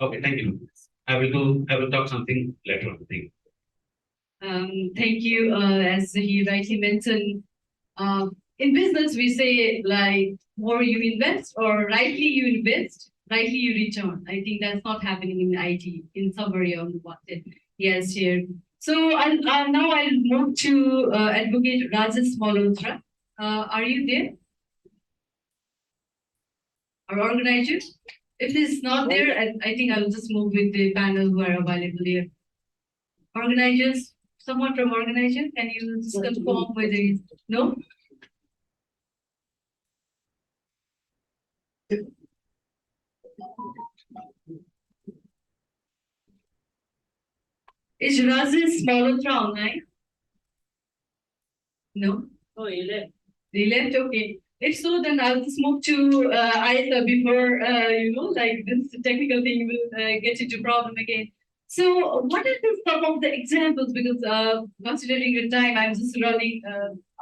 Okay, thank you. I will talk something later on. Thank you. Thank you. As he rightly mentioned, in business we say like more you invest or rightly you invest, rightly you return. I think that's not happening in IT. In summary on what he has shared. So now I'll move to Advocate Rajesh Malhotra. Are you there? Our organizer? If he's not there, I think I'll just move with the panel who are available here. Organizers, someone from organizer, can you just confirm whether it's no? Is Rajesh Malhotra online? No? Oh, he left. They left, okay. If so, then I'll just move to Ayesha before, like this technical thing will get into problem again. So what are some of the examples? Because considering the time, I'm just running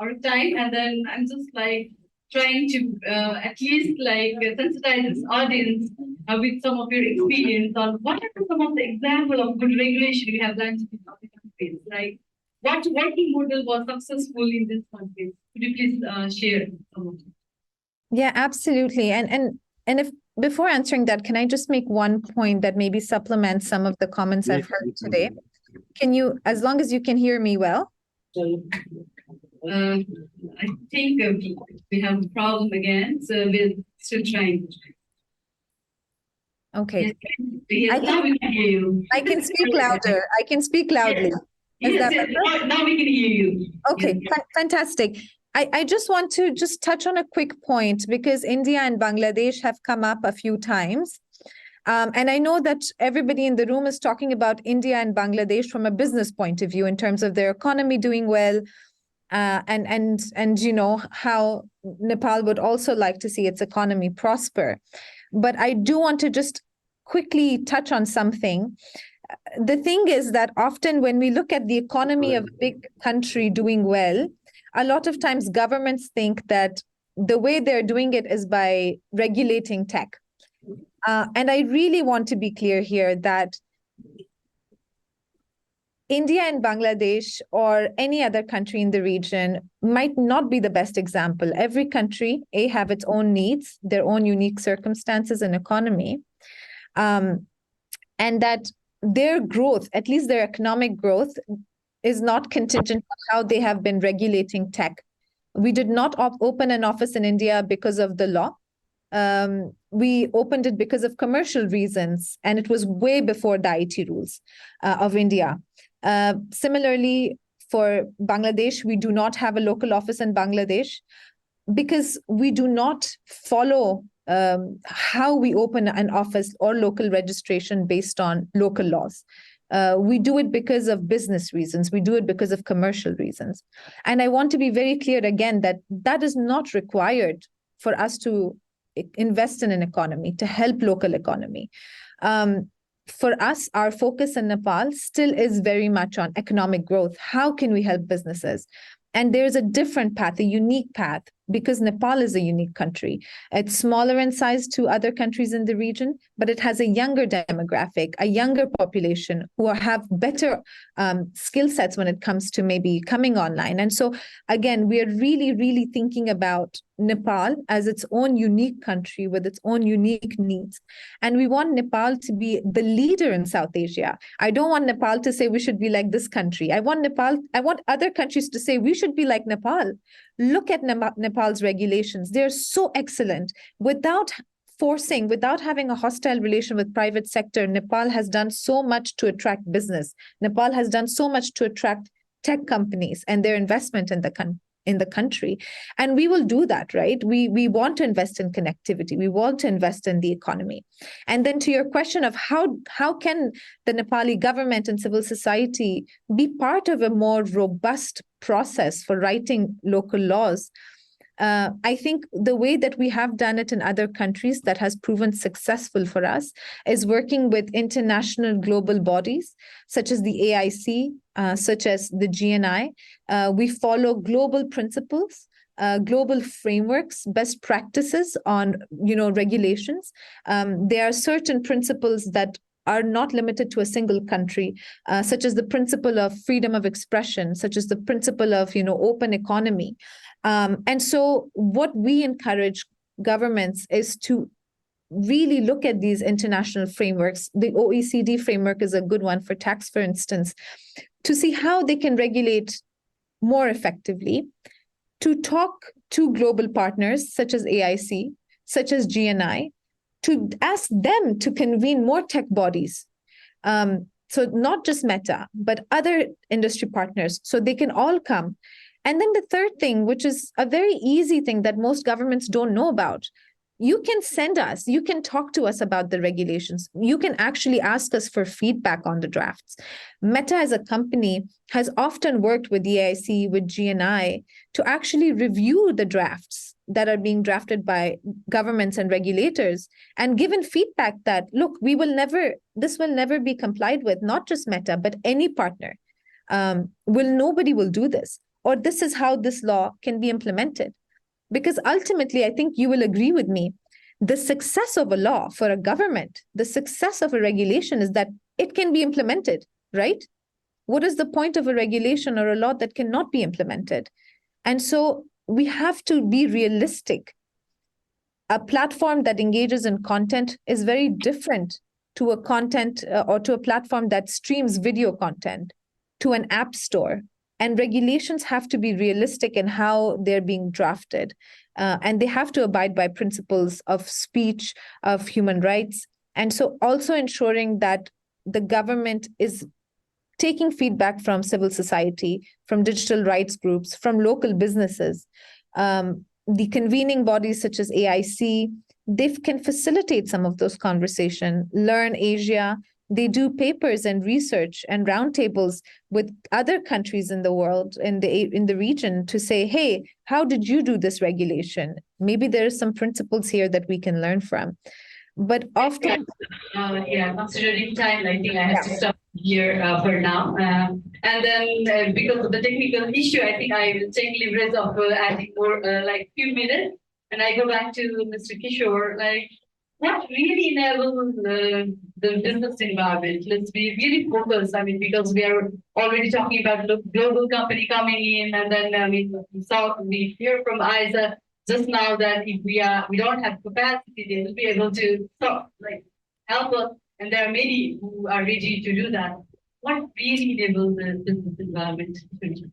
out of time, and then I'm just like trying to at least like sensitize this audience with some of your experience on what are some of the example of good regulation we have done in other countries, right? What working model was successful in this country? Could you please share some of it? Yeah, absolutely. And if before answering that, can I just make one point that maybe supplements some of the comments I've heard today? Can you, as long as you can hear me well? I think we have a problem again, so we're still trying. Okay. Yes, now we can hear you. I can speak louder. I can speak loudly. Yes, now we can hear you. Okay, Yes. Fantastic. I just want to just touch on a quick point because India and Bangladesh have come up a few times. And I know that everybody in the room is talking about India and Bangladesh from a business point of view in terms of their economy doing well, and how Nepal would also like to see its economy prosper. But I do want to just quickly touch on something. The thing is that often when we look at the economy of a big country doing well, a lot of times governments think that the way they're doing it is by regulating tech. And I really want to be clear here that India and Bangladesh or any other country in the region might not be the best example. Every country, have its own needs, their own unique circumstances and economy. And that their growth, at least their economic growth, is not contingent on how they have been regulating tech. We did not open an office in India because of the law. We opened it because of commercial reasons, and it was way before the IT rules of India. Similarly, for Bangladesh, we do not have a local office in Bangladesh because we do not follow how we open an office or local registration based on local laws. We do it because of business reasons. We do it because of commercial reasons. And I want to be very clear again that that is not required for us to invest in an economy, to help local economy. For us, our focus in Nepal still is very much on economic growth. How can we help businesses? And there's a different path, a unique path, because Nepal is a unique country. It's smaller in size to other countries in the region, but it has a younger demographic, a younger population who have better skill sets when it comes to maybe coming online. And so, again, we are really, really thinking about Nepal as its own unique country with its own unique needs. And we want Nepal to be the leader in South Asia. I don't want Nepal to say we should be like this country. I want other countries to say we should be like Nepal. Look at Nepal Nepal's regulations. They're so excellent. Without having a hostile relation with private sector, Nepal has done so much to attract business. Nepal has done so much to attract tech companies and their investment in the country. And we will do that, right? We want to invest in connectivity. We want to invest in the economy. And then to your question of how can the Nepali government and civil society be part of a more robust process for writing local laws? I think the way that we have done it in other countries that has proven successful for us is working with international global bodies, such as the AIC, such as the GNI. We follow global principles, global frameworks, best practices on, regulations. There are certain principles that are not limited to a single country, such as the principle of freedom of expression, such as the principle of, open economy. And so what we encourage governments is to really look at these international frameworks. The OECD framework is a good one for tax, for instance, to see how they can regulate more effectively, to talk to global partners such as AIC, such as GNI, to ask them to convene more tech bodies. So not just Meta, but other industry partners, so they can all come. And then the third thing, which is a very easy thing that most governments don't know about, you can talk to us about the regulations. You can actually ask us for feedback on the drafts. Meta as a company has often worked with the AIC, with GNI, to actually review the drafts that are being drafted by governments and regulators and given feedback that, look, this will never be complied with, not just Meta, but any partner. Nobody will do this. Or this is how this law can be implemented. Because ultimately, I think you will agree with me, the success of a law for a government, the success of a regulation is that it can be implemented, right? What is the point of a regulation or a law that cannot be implemented? And so we have to be realistic. A platform that engages in content is very different to a content or to a platform that streams video content, to an app store. And regulations have to be realistic in how they're being drafted. And they have to abide by principles of speech, of human rights. And so also ensuring that the government is taking feedback from civil society, from digital rights groups, from local businesses. The convening bodies such as AIC, they can facilitate some of those conversations. Learn Asia, they do papers and research and roundtables with other countries in the world, in the region, to say, hey, how did you do this regulation? Maybe there are some principles here that we can learn from. But often, considering time, I think I have to stop here for now. And then because of the technical issue, I think I will take leverage of adding more few minutes, and I go back to Mr. Kishor. What really enables the business environment? Let's be really focused. I mean, because we are already talking about the global company coming in, and then we hear from Ayesha just now that if we don't have capacity, they will be able to help us. And there are many who are ready to do that. What really enables the business environment? Thank you.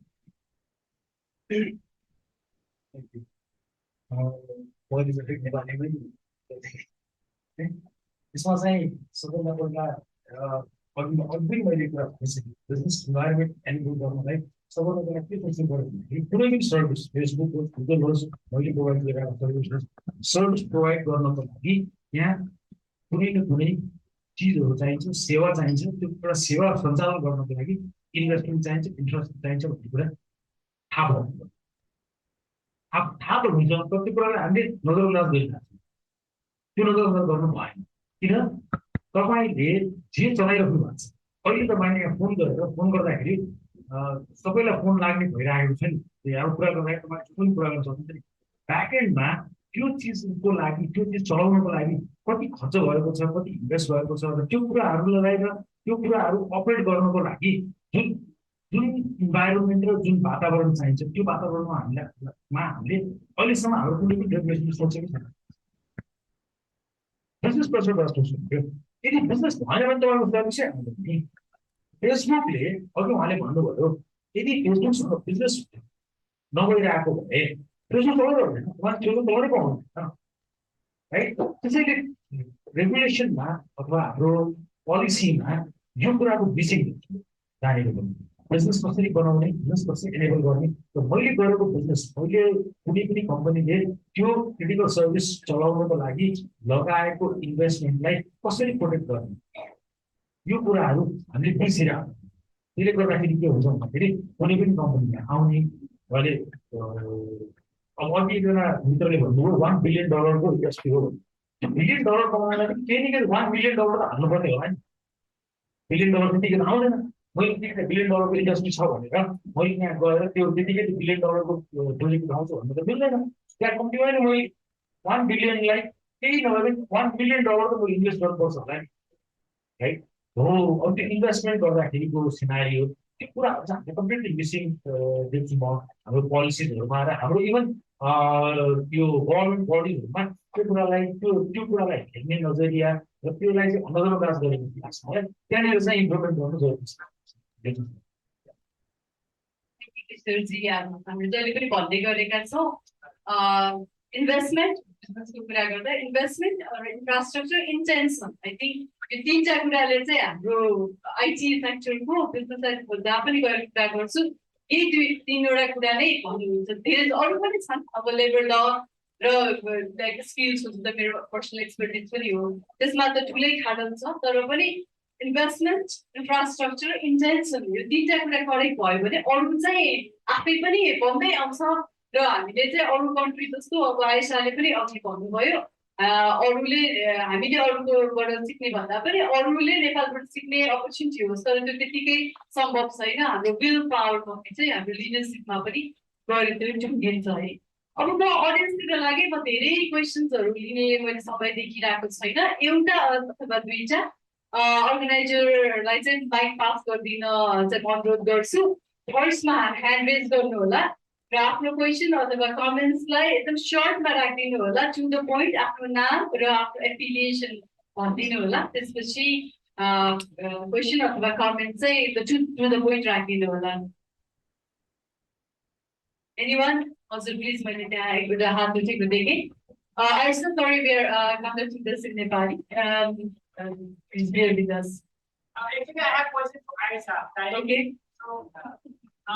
What is a big environment? यसमा चाहिँ सबैभन्दा पहिला अघि मैले कुरा भनिसकेँ, business environment and गर्नलाई सबैभन्दा पहिला के सोच्नु पर्यो भनेदेखि कुनै पनि सर्भिस, फेसबुक होस्, गुगल होस्, मैले प्रोभाइड गरिरहेको सर्भिस प्रोभाइड गर्नको लागि यहाँ कुनै न कुनै चिजहरू चाहिन्छ, सेवा चाहिन्छ। त्यो एउटा सेवा सञ्चालन गर्नको लागि इन्भेस्टमेन्ट चाहिन्छ, इन्फ्रास्ट्रक्चर चाहिन्छ भन्ने कुरा थाहा भयो। थाहा त हुन्छ, कति कुरालाई हामीले नजरअन्दाज गरिरहेको छौँ। त्यो नजरअन्दाज गर्नु भएन, किन तपाईँले जे चलाइराख्नु भएको छ। अहिले तपाईँले यहाँ फोन गर्दाखेरि सबैलाई फोन लाग्ने भइरहेको छ नि। अब कुरा गर्दाखेरि तपाईँले कुन कुरा गर्न सक्नुहुन्छ नि, ब्याकएन्डमा त्यो चिजको लागि, त्यो चिज चलाउनको लागि कति खर्च भएको छ, कति इन्भेस्ट भएको छ, र त्यो कुराहरू लगाएर त्यो कुराहरू अपरेट गर्नको लागि जुन इन्भाइरोमेन्ट र जुन वातावरण चाहिन्छ, त्यो वातावरणमा हामीले अहिलेसम्म हाम्रो कुनै पनि डेभलपमेन्ट सोचेको छैन। बिजनेस पर्सनबाट सोच्नु, यदि बिजनेस भएन भने तपाईँको सर्भिसै आउँदैन नि। फेसबुकले अघि उहाँले भन्नुभयो, यदि फेसबुकसँग बिजनेस नभइरहेको भए त्यसो तोड्यो भने त्यो तोडेको हुँदैन राइट त्यसैले रेगुलेसनमा अथवा हाम्रो पोलिसीमा यो कुराको विषय जानेको पनि बिजनेस कसरी बनाउने बिजनेस कसरी इनेबल गर्ने र मैले गरेको बिजनेस मैले कुनै पनि कम्पनीले त्यो क्रिटिकल सर्भिस चलाउनको लागि लगाएको इन्भेस्टमेन्टलाई कसरी प्रोटेक्ट गर्ने यो कुराहरू हामीले बिर्सिरहेको त्यसले गर्दाखेरि के हुन्छ भन्दाखेरि कुनै पनि कम्पनीमा आउने उहाँले अब अघि एकजना मित्रले भन्नुभयो $1 बिलियन को इन्डस्ट्री हो $1 बिलियन कमाउनलाई केही न केही $1 बिलियन त हाल्नुपर्ने होला नि $1 बिलियन त्यतिकै त आउँदैन मैले $1 बिलियन को इन्डस्ट्री छ भनेर मैले यहाँ गएर त्यो त्यतिकै $1 बिलियन को प्रोजेक्ट उठाउँछु भन्नु त मिल्दैन त्यहाँ कम्तीमा नि मैले $1 बिलियनलाई केही नभए $1 बिलियन त मैले इन्भेस्ट गर्नुपर्छ होला नि है हो अब त्यो इन्भेस्टमेन्ट गर्दाखेरिको सिनारियो त्यो कुराहरू चाहिँ हामीले कम्प्लिटली मिसिङ देख्छु म हाम्रो पोलिसिजहरूमा र हाम्रो इभन यो गभर्मेन्ट बडीहरूमा त्यो कुरालाई हेर्ने नजरिया र त्यसलाई चाहिँ नजरअन्दाज गरेको लाग्छ मलाई त्यहाँनिर चाहिँ इम्प्रुभमेन्ट गर्नु जरुरी छ किशोरजी हामीले जहिले पनि भन्दै गरेका छौँ इन्भेस्टमेन्ट बिजनेसको कुरा गर्दा इन्भेस्टमेन्ट र इन्फ्रास्ट्रक्चर इन्टेन्सन आई थिङ्क यो तिनवटा कुराले चाहिँ हाम्रो आइटी सेक्टरको बिजनेसलाई जहाँ पनि गएर कुरा गर्छु यही तिनवटा कुरा नै भन्नुहुन्छ धेरै अरू पनि छन् अब लेबर ल र लाइक स्किल्स हुन्छ त मेरो पर्सनल एक्सपर्टिज पनि हो त्यसमा त ठुलै खाडल छ तर पनि इन्भेस्टमेन्ट इन्फ्रास्ट्रक्चर इन्टेन्सन यो तिनवटा कुरा करेक्ट भयो भने अरू चाहिँ आफै पनि बन्दै आउँछ र हामीले चाहिँ अरू कन्ट्री जस्तो अब आयशाले पनि अघि भन्नुभयो अरूले हामीले अरूकोबाट सिक्ने भन्दा पनि अरूले नेपालबाट सिक्ने अपर्च्युनिटी होस् तर त्यो त्यतिकै सम्भव छैन हाम्रो विल पावरमा चाहिँ हाम्रो लिडरसिपमा पनि गएर त्यो टुङ्गिन्छ है अब म अडियन्सतिर लागि म धेरै क्वेसन्सहरू लिने मैले समय देखिरहेको छैन एउटा अथवा दुईटा अर्गनाइजरलाई चाहिँ माइक पास गरिदिन चाहिँ अनुरोध गर्छु फर्स्टमा ह्यान्ड रेज गर्नु होला र आफ्नो क्वेसन अथवा कमेन्ट्सलाई एकदम सर्टमा राखिदिनु होला टु द पोइन्ट आफ्नो नाम र आफ्नो एफिलिएसन भनिदिनु होला त्यसपछि क्वेसन अथवा कमेन्ट चाहिँ टु द पोइन्ट राखिदिनु होला एनीवन हजुर प्लिज मैले त्यहाँ एकपल्ट हात उठेको देखेँ Ayesha, sorry, we are conducting this in Nepali. Please bear with us. Actually, I have question for Ayesha. Okay. So,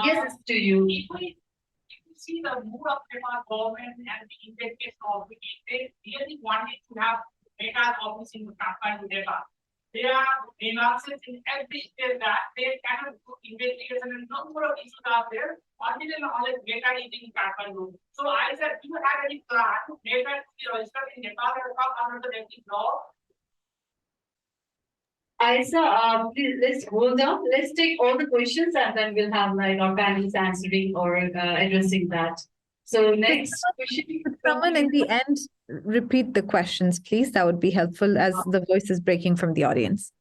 yes, it's to you. If you see the mood of Nepal government and the implementation of it, they really wanted to have data office in Nepal. There are nuances in every state that they cannot do investigation and number of issues are there until and unless data is in Kathmandu. So I said, do you have any plan to data to be registered in Nepal or come under the basic law? Ayesha, please let's hold on. Let's take all the questions and then we'll have like our panelists answering or addressing that. So next question. Could someone in the end repeat the questions, please? That would be helpful as the voice is breaking from the audience.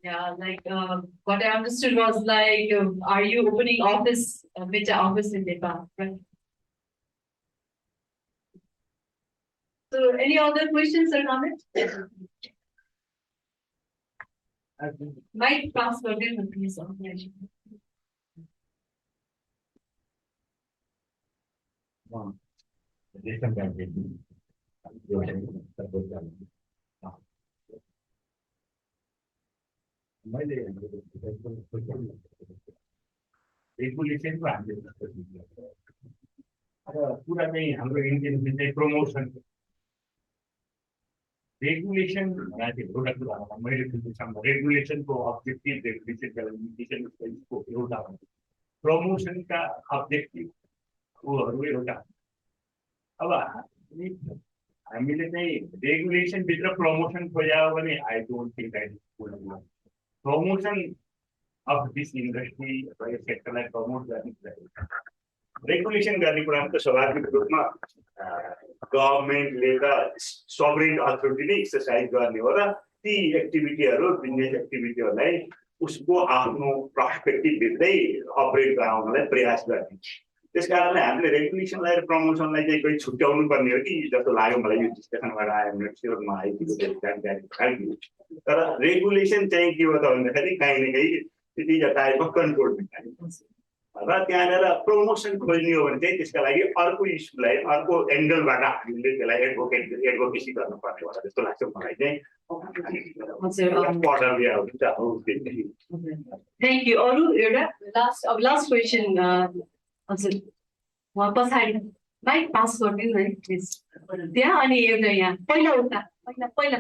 Yeah, like what I understood was like, are you opening office, Meta office in Nepal, right? So any other questions or comments? Mic pass for them, please. रेगुलेसनको हामीले कुरा चाहिँ हाम्रो Indian चाहिँ promotion regulation एउटा कुरा मैले बुझ्दैछु रेगुलेसनको objective रेगुलेसनको एउटा प्रमोसनका अब्जेक्टिभहरू एउटा अब हामीले चाहिँ रेगुलेसनभित्र प्रमोसन खोज्यो भने I don't think that is good promotion of this industry अथवा यो सेक्टरलाई प्रमोट गर्ने रेगुलेसन गर्ने कुरामा त स्वाभाविक रूपमा गभर्मेन्टले त सभरेन अथोरिटीले एक्सर्साइज गर्ने हो र ती एक्टिभिटीहरू बिजनेस एक्टिभिटीहरूलाई उसको आफ्नो पर्सपेक्टिभ भित्रै अपरेट गराउनलाई प्रयास गर्ने त्यस कारणले हामीले रेगुलेसनलाई र प्रमोसनलाई चाहिँ कोही छुट्याउनु पर्ने हो कि जस्तो लाग्यो मलाई यो डिस्कसनबाट आइएममा आइदिएको जानकारी तर रेगुलेसन चाहिँ के हो त भन्दाखेरि काहीँ न काहीँ it is a type of control mechanism र त्यहाँनिर प्रमोसन खोज्ने हो भने चाहिँ त्यसका लागि अर्को इस्युलाई अर्को एङ्गलबाट हामीले त्यसलाई एडभोकेसी गर्नुपर्ने होला जस्तो लाग्छ मलाई चाहिँ थ्याङ्क यू अरू एउटा लास्ट क्वेसन हजुर उहाँ पछाडि माइक पास गरिदिनु है प्लिज त्यहाँ अनि एउटा यहाँ पहिला उता पहिला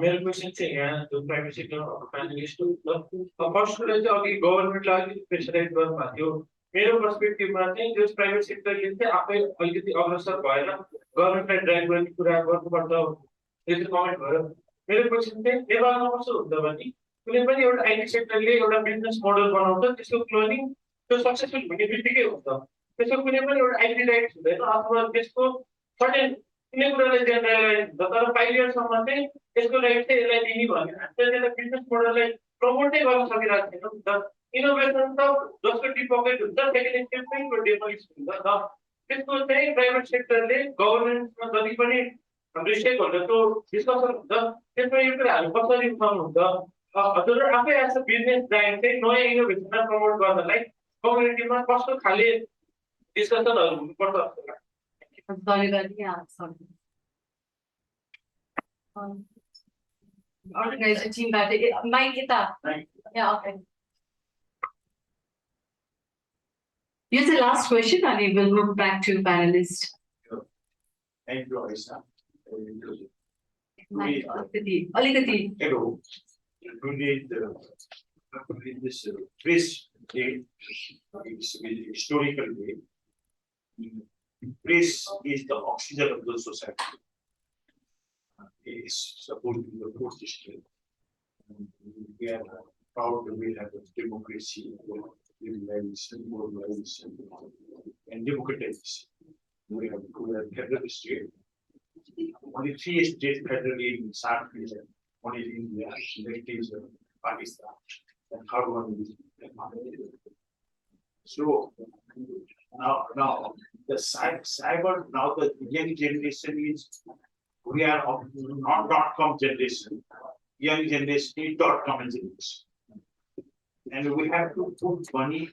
मेरो क्वेसन चाहिँ यहाँ जो प्राइभेट सेक्टर प्यानलिस्ट फर्स्ट कुरा चाहिँ अघि गभर्मेन्टलाई अलिकति प्रेसराइज गर्नु भएको थियो मेरो पर्सपेक्टिभमा चाहिँ जो प्राइभेट सेक्टरले चाहिँ आफै अलिकति अग्रसर भएर गभर्मेन्टलाई ड्राइभ गर्ने कुरा गर्नुपर्छ यो चाहिँ कमेन्ट भयो मेरो क्वेसन चाहिँ नेपालमा कस्तो हुन्छ भने कुनै पनि एउटा आइटी सेक्टरले एउटा बिजनेस मोडल बनाउँछ त्यसको क्लोनिङ त्यो सक्सेसफुल हुने बित्तिकै हुन्छ त्यसको कुनै पनि एउटा आइटी राइट्स हुँदैन अथवा त्यसको सर्टेन कुनै कुरालाई जेनरलाइज हुन्छ तर 5 इयर्ससम्म चाहिँ त्यसको राइट चाहिँ यसलाई दिने भनेर त्यसले बिजनेस मोडललाई प्रमोटै गर्न सकिरहेको छैन नि त इनोभेसन त जसको टी पकेट हुन्छ सेकेन्ड स्टेप चाहिँ डेमोलिस हुन्छ र त्यसको चाहिँ प्राइभेट सेक्टरले गभर्मेन्टमा जति पनि हाम्रो स्टेक होल्डरको डिस्कसन हुन्छ त्यसमा यो कुराहरू कसरी उठाउनुहुन्छ हजुर आफै एज अ बिजनेस जायन्ट चाहिँ नयाँ इनोभेसनलाई प्रमोट गर्नलाई कम्युनिटीमा कस्तो खाले डिस्कसनहरू हुनुपर्छ जस्तो लाग्छ Organization team back. Mike, get that. Yeah, okay. Here's the last question, and we will move back to panelists. Thank you, Ayesha. Mike, Aligati. Hello. We need this trace historical way. Press is the oxygen of the society. It is supposed to be the fourth system. We are proud that we have a democracy, liberalization, moralization, and democratization. We have federal state. Only 3 states federally in South Asia. One is India, next is Pakistan, and third one is Nepal. So now the cyber now the young generation is we are not .com generation. Young generation is .com generation, and we have to put money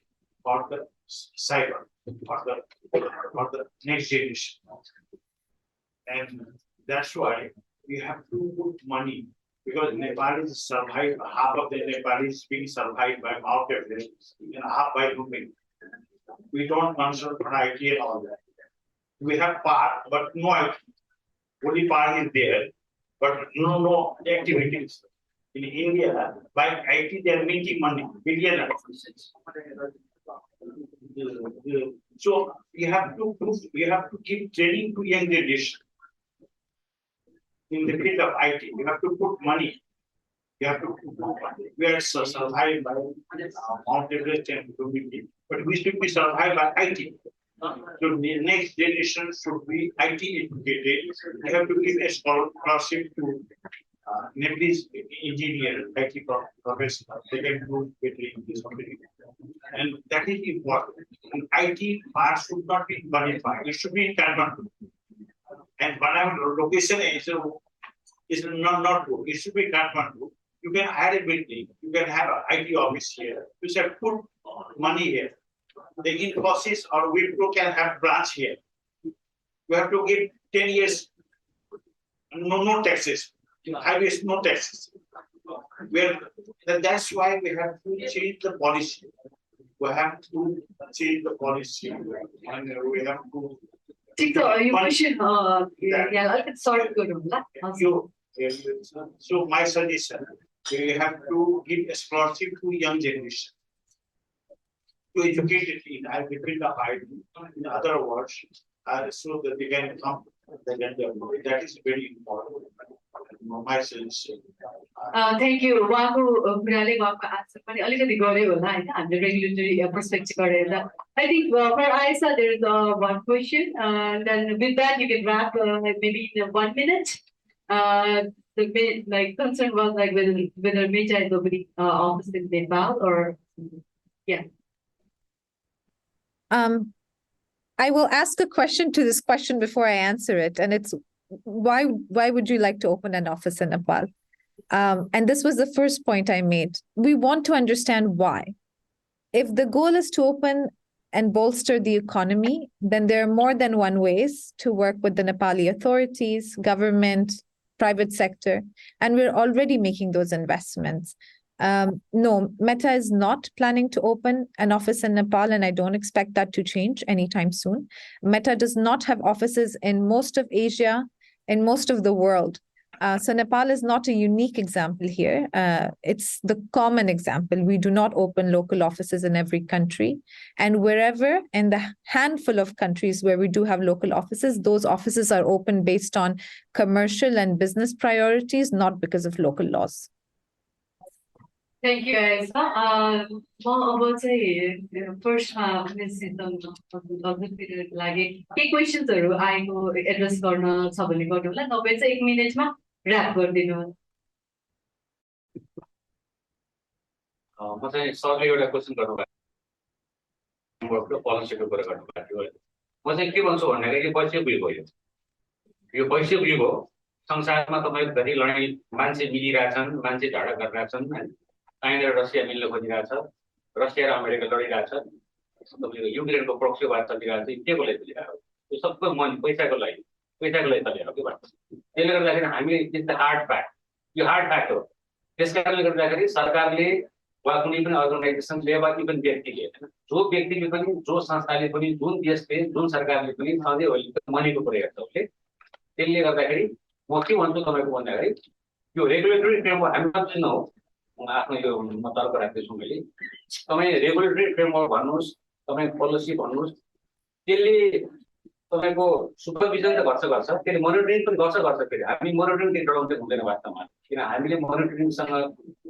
for the cyber for the next generation, and that's why we have to put money because Nepal is survived. Half of the Nepal is being survived by Mount Everest and half by Umesh. We don't consider IT and all that. We have part, but no IT. Only part is there, but no activities. In India, by IT, they are making money, billion. So we have to keep training to young generation. In the field of IT, we have to put money. We have to put money. We are survived by Mount Everest and community, but we should be survived by IT. So the next generation should be IT educated. We have to give a scholarship to Nepalese engineer, IT professor. They can do better in this country. And that is important. And IT part should not be Banipai. It should be in Kathmandu. And Banana location is not good. It should be Kathmandu. You can add a building. You can have an IT office here. You should put money here. The Infosys or Wipro can have branch here. You have to give 10 years, no taxes. Highways, no taxes. That's why we have to change the policy. We have to change the policy, and we have to. So my suggestion, we have to give a scholarship to young generation. To educate it in the height, in other words, so that they can come, that is very important. My suggestion. Thank you. उहाँको कुराले उहाँको answer पनि अलिकति गऱ्यो होला हैन हामीले regulatory perspective गरेर I think for Ayesha there is one question then with that you can wrap maybe in 1 minute. The like concern was like whether Meja is opening office in Nepal or yeah. I will ask a question to this question before I answer it, and it's why would you like to open an office in Nepal? And this was the first point I made. We want to understand why. If the goal is to open and bolster the economy, then there are more than one ways to work with the Nepali authorities, government, private sector, and we're already making those investments. No, Meta is not planning to open an office in Nepal, and I don't expect that to change anytime soon. Meta does not have offices in most of Asia, in most of the world. So Nepal is not a unique example here. It's the common example. We do not open local offices in every country. And wherever in the handful of countries where we do have local offices, those offices are open based on commercial and business priorities, not because of local laws. Thank you, Ayesha. First, questions address wrap म चाहिँ सरले एउटा question गर्नुभएको पोलिसीको कुरा गर्नुभएको थियो। म चाहिँ के भन्छु भन्दाखेरि वैश्विक युग हो यो वैश्विक युग हो। संसारमा तपाईको धेरै लडाई मान्छे मिलिरहेछन्, मान्छे झगडा गरिरहेछन्, चाइना र रसिया मिल्न खोजिरहेछ, रसिया र अमेरिका लडिरहेछ, तपाईको युक्रेनको प्रक्सी वार चलिरहेछ। के को लागि चलिरहेको? यो सबै मन पैसाको लागि चलिरहेको के भन्छ। त्यसले गर्दाखेरि हामीले it's hard fact, yo hard fact हो। त्यसकारणले गर्दाखेरि सरकारले वा कुनै पनि अर्गनाइजेसनले वा कुनै पनि व्यक्तिले जो व्यक्तिले पनि जो संस्थाले पनि जुन देशले जुन सरकारले पनि सधैँ अहिले मनीको प्रयोग गर्छ उसले। त्यसले गर्दाखेरि म के भन्छु तपाईको भन्दाखेरि यो रेगुलेटरी फ्रेमवर्क हामी मात्रै नहो, आफ्नो यो म तर्क राख्दैछु मैले। तपाईँ रेगुलेटरी फ्रेमवर्क भन्नुहोस्, तपाईँ पोलिसी भन्नुहोस्, त्यसले तपाईको सुपरभिजन त गर्छ, त्यसले मोनिटरिङ पनि गर्छ। फेरि हामी मोनिटरिङ चाहिँ डराउँदै हुँदैन वास्तवमा, किन हामीले मोनिटरिङसँग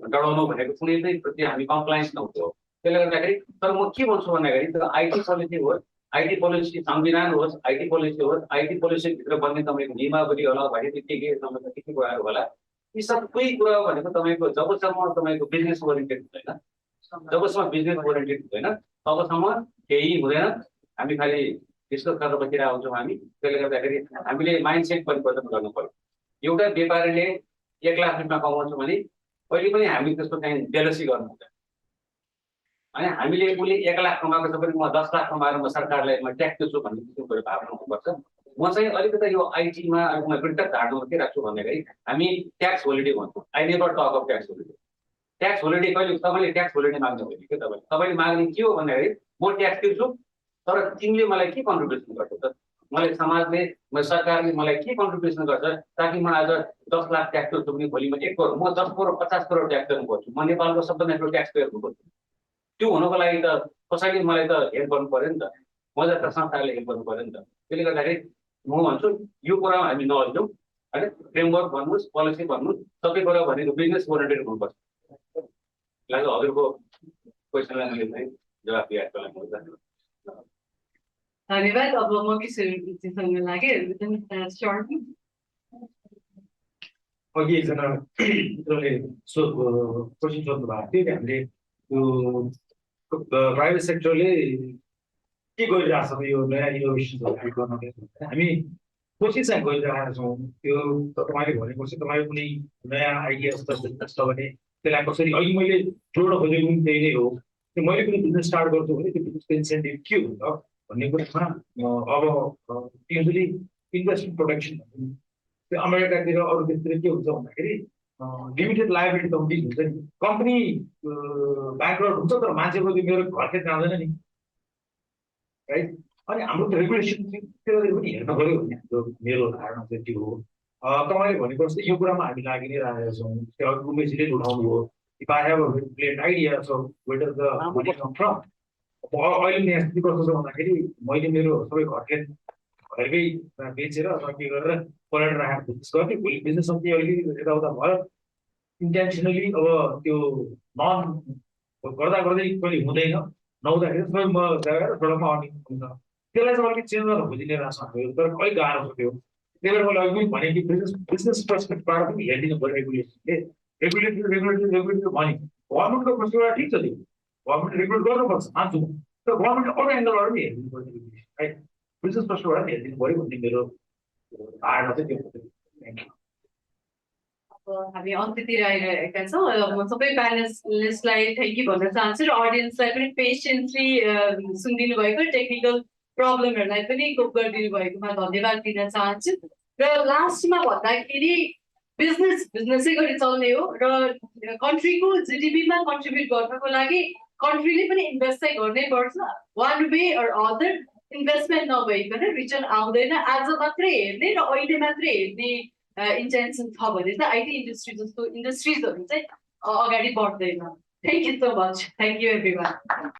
डराउनु भनेको कुनै पनि प्रति हामी कम्प्लायन्स नहुँदो। त्यसले गर्दाखेरि तर म के भन्छु भन्दाखेरि त्यो आइटी पोलिसी होस्, आइटी पोलिसी संविधान होस्, आइटी पोलिसी होस्, आइटी पोलिसीभित्र बन्ने तपाईँको नियमावली होला, भने के तपाईँको के कुराहरू होला, यी सबै कुरा भनेको तपाईँको जबसम्म तपाईँको बिजनेस ओरिएन्टेड हुँदैन, जबसम्म बिजनेस ओरिएन्टेड हुँदैन तबसम्म केही हुँदैन। हामी खालि डिस्कस गरेर बसिरहेको हुन्छौँ हामी। त्यसले गर्दाखेरि हामीले माइन्डसेट परिवर्तन गर्नु पर्यो। एउटा व्यापारीले 1 लाख रुपियाँ कमाउँछ भने कहिले पनि हामी त्यसको चाहिँ जेलसी गर्नु हुँदैन। अनि हामीले उसले 1 लाख कमाएको छ भने म 10 लाख कमाएर म सरकारलाई म ट्याक्स दिन्छु भन्ने किसिमको भावना हुनुपर्छ। म चाहिँ अलिकति यो आइटीमा म फिल्टर झार्नुमा के राख्छु भन्दाखेरि हामी ट्याक्स होलिडे भन्छौँ। आई नेभर टक of tax holiday. Tax holiday कहिले तपाईँले ट्याक्स होलिडे माग्नु होइन के तपाईँले माग्ने के हो भन्दाखेरि म ट्याक्स तिर्छु तर तिमीले मलाई के कन्ट्रिब्युसन गर्छौ त, मलाई समाजले सरकारले मलाई के कन्ट्रिब्युसन गर्छ ताकि म आज 10 लाख ट्याक्स तिर्छु भने भोलि म 1 करोड म 10 करोड 50 करोड ट्याक्स तिर्नु पर्छु। म नेपालको सबभन्दा ठुलो ट्याक्स पेयर हुनुपर्छ। त्यो हुनको लागि त कसैले मलाई त हेल्प गर्नु पर्यो नि त, म जस्ता संस्थाले हेल्प गर्नु पर्यो नि त। त्यसले गर्दाखेरि म भन्छु यो कुरामा हामी नअल्झौँ हैन। फ्रेमवर्क भन्नुहोस्, पोलिसी भन्नुहोस्, सबै कुरा भनेको बिजनेस ओरिएन्टेड हुनुपर्छ। लाग्यो हजुरको क्वेसनलाई मैले चाहिँ जवाफ दिएको लागि धन्यवाद। अब म किशोरजीसँग लागेँ। Sharma. अघि एकजना क्वेसन सोध्नु भएको थियो कि हामीले यो प्राइभेट सेक्टरले के गरिरहेछ त यो नयाँ इनोभेसनहरू गर्नले। हामी कोसिस चाहिँ गरिरहेका छौँ। त्यो तपाईँले भनेको चाहिँ तपाईँको कुनै नयाँ आइडियाज छ भने त्यसलाई कसरी, अघि मैले जोड्न खोजेको पनि त्यही नै हो। त्यो मैले कुनै बिजनेस स्टार्ट गर्छु भने त्यो बिजनेसको इन्सेन्टिभ के हुन्छ भन्ने कुरामा अब युजली इन्भेस्टमेन्ट प्रोटेक्सन त्यो अमेरिकातिर अरू देशतिर के हुन्छ भन्दाखेरि लिमिटेड लायबिलिटी कम्पनी हुन्छ नि, कम्पनी ब्याङ्करप्ट हुन्छ तर मान्छेको त्यो मेरो घर खेत जाँदैन नि, राइट। अनि हाम्रो रेगुलेसन त्यसले पनि हेर्न पऱ्यो भन्ने हाम्रो मेरो धारणा चाहिँ त्यो हो। तपाईँले भनेको जस्तै यो कुरामा हामी लागि नै रहेका छौँ। त्यो उमेशले उठाउनु हो, if I have a plain idea of where does the money come from. अहिले यहाँ स्थिति कस्तो छ भन्दाखेरि मैले मेरो सबै घर खेत घरकै बेचेर अथवा के गरेर पलेर राखेर बिजनेस गर्ने, भोलि बिजनेस सम्झि अहिले यताउता भयो इन्टेन्सनली अब त्यो नन गर्दा गर्दै कहिले हुँदैन, नहुँदाखेरि सबै म गएर सडकमा अर्निङ हुन्छ। त्यसलाई चाहिँ अलिकति चेन्ज गर्न खोजिने रहेछ हामीहरू, तर अलिक गाह्रो छ त्यो। त्यही भएर मैले अघि पनि भने कि बिजनेस पर्सपेक्टबाट पनि हेरिदिनु पऱ्यो रेगुलेसनले। रेगुलेटरी भने गभर्मेन्टको पर्सपेक्टबाट ठिक छ, त्यो गभर्मेन्ट रेगुलेट गर्नुपर्छ मान्छु, तर गभर्मेन्टले अरू एङ्गलबाट पनि हेरिदिनु पर्छ, राइट। बिजनेस पर्सपेक्टबाट पनि हेरिदिनु पऱ्यो भन्ने मेरो हार्ड मात्रै त्यो हामी अन्त्यतिर आइरहेका छौँ म सबै प्यानलिस्टलाई थ्याङ्क यू भन्न चाहन्छु र अडियन्सलाई पनि पेसेन्टली सुनिदिनु भएको टेक्निकल प्रब्लमहरूलाई पनि कोप गरिदिनु भएकोमा धन्यवाद दिन चाहन्छु र लास्टमा भन्दाखेरि बिजनेसै गरी चल्ने हो र कन्ट्रीको जिडिपीमा कन्ट्रिब्युट गर्नको लागि कन्ट्रीले पनि इन्भेस्ट चाहिँ गर्नै पर्छ वान वे अर अदर इन्भेस्टमेन्ट नभइकन रिटर्न आउँदैन आज मात्रै हेर्ने र अहिले मात्रै हेर्ने इन्टेन्सन छ भने चाहिँ आइटी इन्डस्ट्री जस्तो इन्डस्ट्रिजहरू चाहिँ अगाडि बढ्दैन thank you so much thank you every one